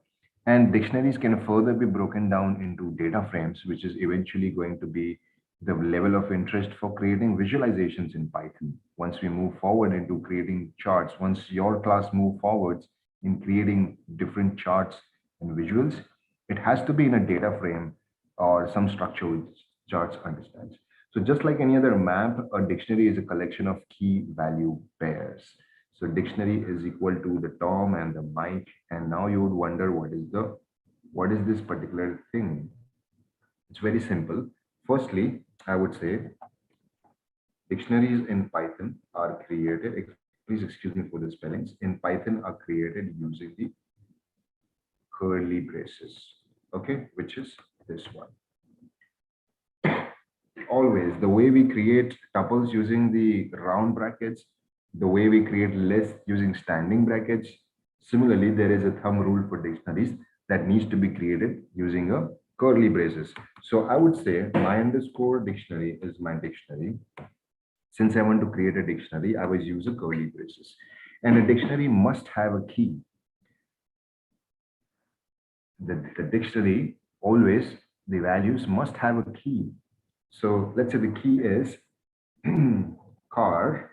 And dictionaries can further be broken down into data frames, which is eventually going to be the level of interest for creating visualizations in Python. Once we move forward into creating charts, once your class move forwards in creating different charts and visuals, it has to be in a data frame or some structure which charts understands. So just like any other map, a dictionary is a collection of key value pairs. So dictionary is equal to the Tom and the Mike. And now you would wonder what is this particular thing? It's very simple. Firstly, I would say dictionaries in Python are created, please excuse me for the spellings, in Python are created using the curly braces, okay, which is this one. Always, the way we create tuples using the round brackets, the way we create lists using standing brackets, similarly, there is a thumb rule for dictionaries that needs to be created using a curly braces. So I would say my underscore dictionary is my dictionary. Since I want to create a dictionary, I will use a curly braces. And a dictionary must have a key. The dictionary, always, the values must have a key. So let's say the key is car,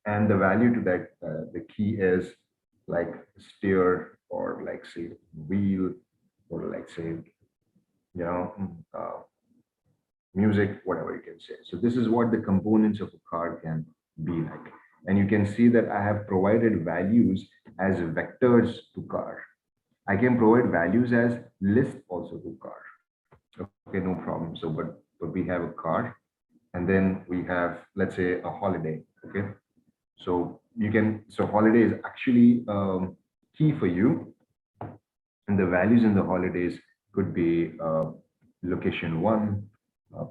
and the value to that, the key is like steer, or like say wheel, or like say, music, whatever you can say. So this is what the components of a car can be like. And you can see that I have provided values as vectors to car. I can provide values as list also to car. Okay, no problem. So, but we have a car, and then we have, let's say, a holiday. Okay, so holiday is actually key for you. And the values in the holidays could be location 1, uh,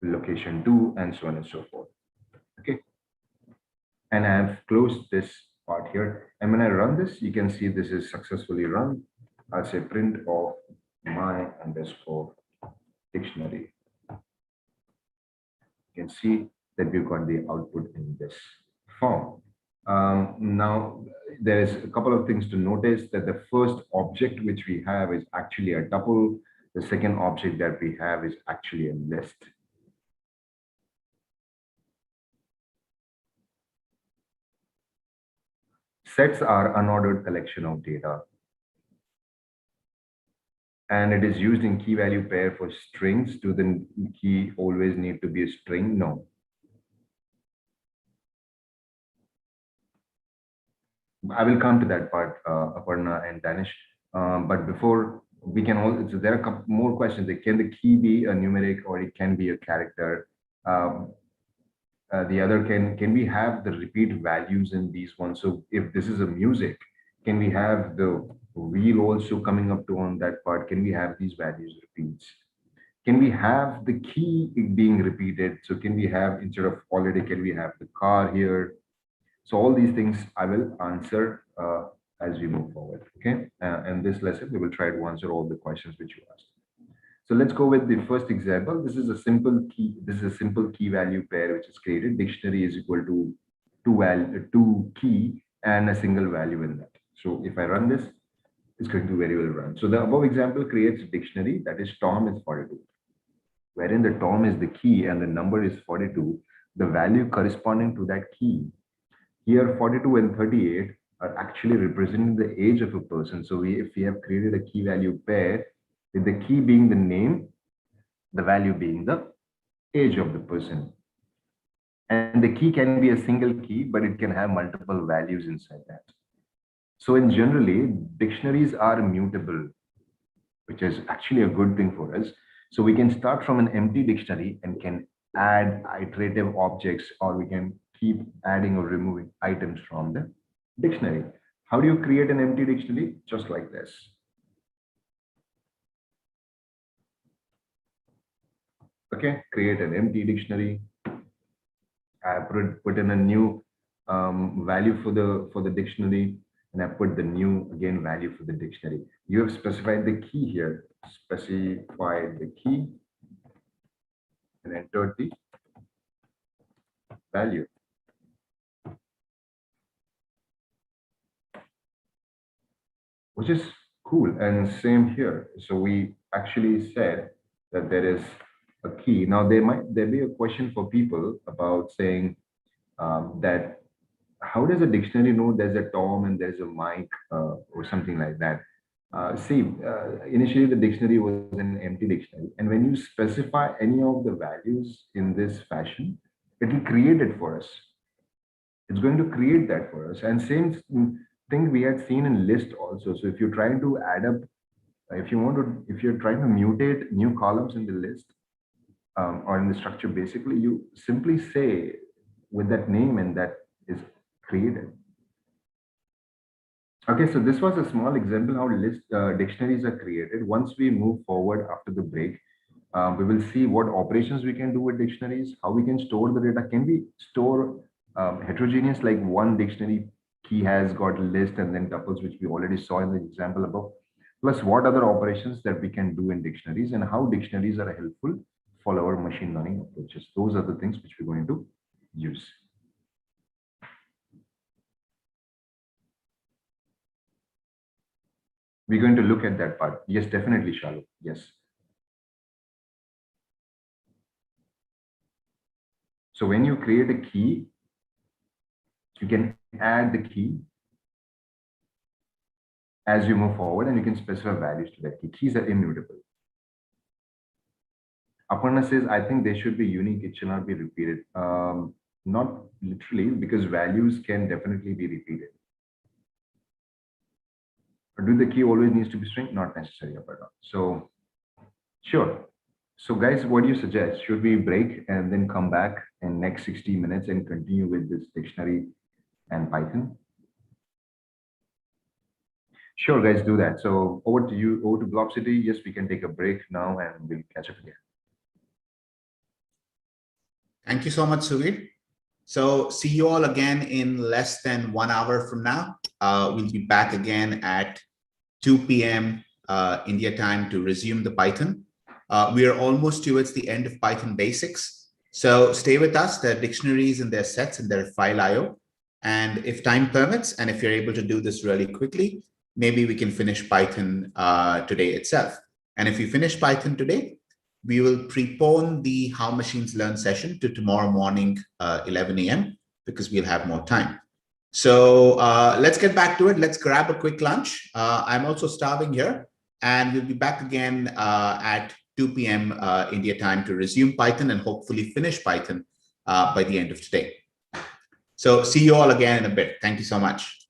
location 2, and so on and so forth. Okay. And I have closed this part here. And when I run this, you can see this is successfully run. I'll say print of my underscore dictionary. You can see that we've got the output in this form. Now, there is a couple of things to notice that the first object which we have is actually a tuple. The second object that we have is actually a list. Sets are unordered collection of data. And it is used in key value pair for strings. Do the key always need to be a string? No. I will come to that part, Aparna and Danish. But before we can all, so there are a couple more questions. Can the key be a numeric or it can be a character? The other, can we have the repeat values in these ones? So if this is a music, can we have the wheel also coming up to on that part? Can we have these values repeats? Can we have the key being repeated? So can we have, instead of holiday, can we have the car here? So all these things I will answer as we move forward. Okay. And this lesson, we will try to answer all the questions which you asked. So let's go with the first example. This is a simple key. This is a simple key value pair which is created. Dictionary is equal to two key and a single value in that. So if I run this, it's going to very well run. So the above example creates a dictionary that is Tom is 42, wherein the Tom is the key and the number is 42. The value corresponding to that key here, 42 and 38 are actually representing the age of a person. So if we have created a key value pair, with the key being the name, the value being the age of the person. And the key can be a single key, but it can have multiple values inside that. So in generally, dictionaries are mutable, which is actually a good thing for us. So we can start from an empty dictionary and can add iterative objects, or we can keep adding or removing items from the dictionary. How do you create an empty dictionary? Just like this. Okay, create an empty dictionary. I put in a new value for the dictionary, and I put the new again value for the dictionary. You have specified the key here. Specified the key and entered the value. Which is cool. And same here. So we actually said that there is a key. Now there be a question for people about saying that how does a dictionary know there's a Tom and there's a Mike or something like that? Initially the dictionary was an empty dictionary, and when you specify any of the values in this fashion, it will create it for us. It's going to create that for us. And same thing we had seen in list also. So if you're trying to add up, if you're trying to mutate new columns in the list or in the structure, basically you simply say with that name and that is created. Okay, so this was a small example how list dictionaries are created. Once we move forward after the break, we will see what operations we can do with dictionaries, how we can store the data. Can we store heterogeneous, like one dictionary key has got a list and then tuples, which we already saw in the example above, plus what other operations that we can do in dictionaries and how dictionaries are helpful for our machine learning approaches. Those are the things which we're going to use. We're going to look at that part. Yes, definitely, Shalu. Yes. So when you create a key, you can add the key as you move forward, and you can specify values to that key. Keys are immutable. Aparna says, I think they should be unique. It should not be repeated. Not literally, because values can definitely be repeated. But do the key always needs to be string? Not necessary, Aparna. So, sure. So guys, what do you suggest? Should we break and then come back in next 60 minutes and continue with this dictionary and Python? Sure, guys, do that. So over to you, over to BlobCity. Yes, we can take a break now and we'll catch up again. Thank you so much, Suvir. So see you all again in less than 1 hour from now. We'll be back again at 2 p.m. India time to resume the Python. We are almost towards the end of Python basics. So stay with us. There are dictionaries and their sets and their file IO. And if time permits, and if you're able to do this really quickly, maybe we can finish Python today itself. And if you finish Python today, we will prepone the How Machines Learn session to tomorrow morning, 11 a.m., because we'll have more time. So let's get back to it. Let's grab a quick lunch. I'm also starving here, and we'll be back again at 2 p.m. India time to resume Python and hopefully finish Python by the end of today. So see you all again in a bit. Thank you so much.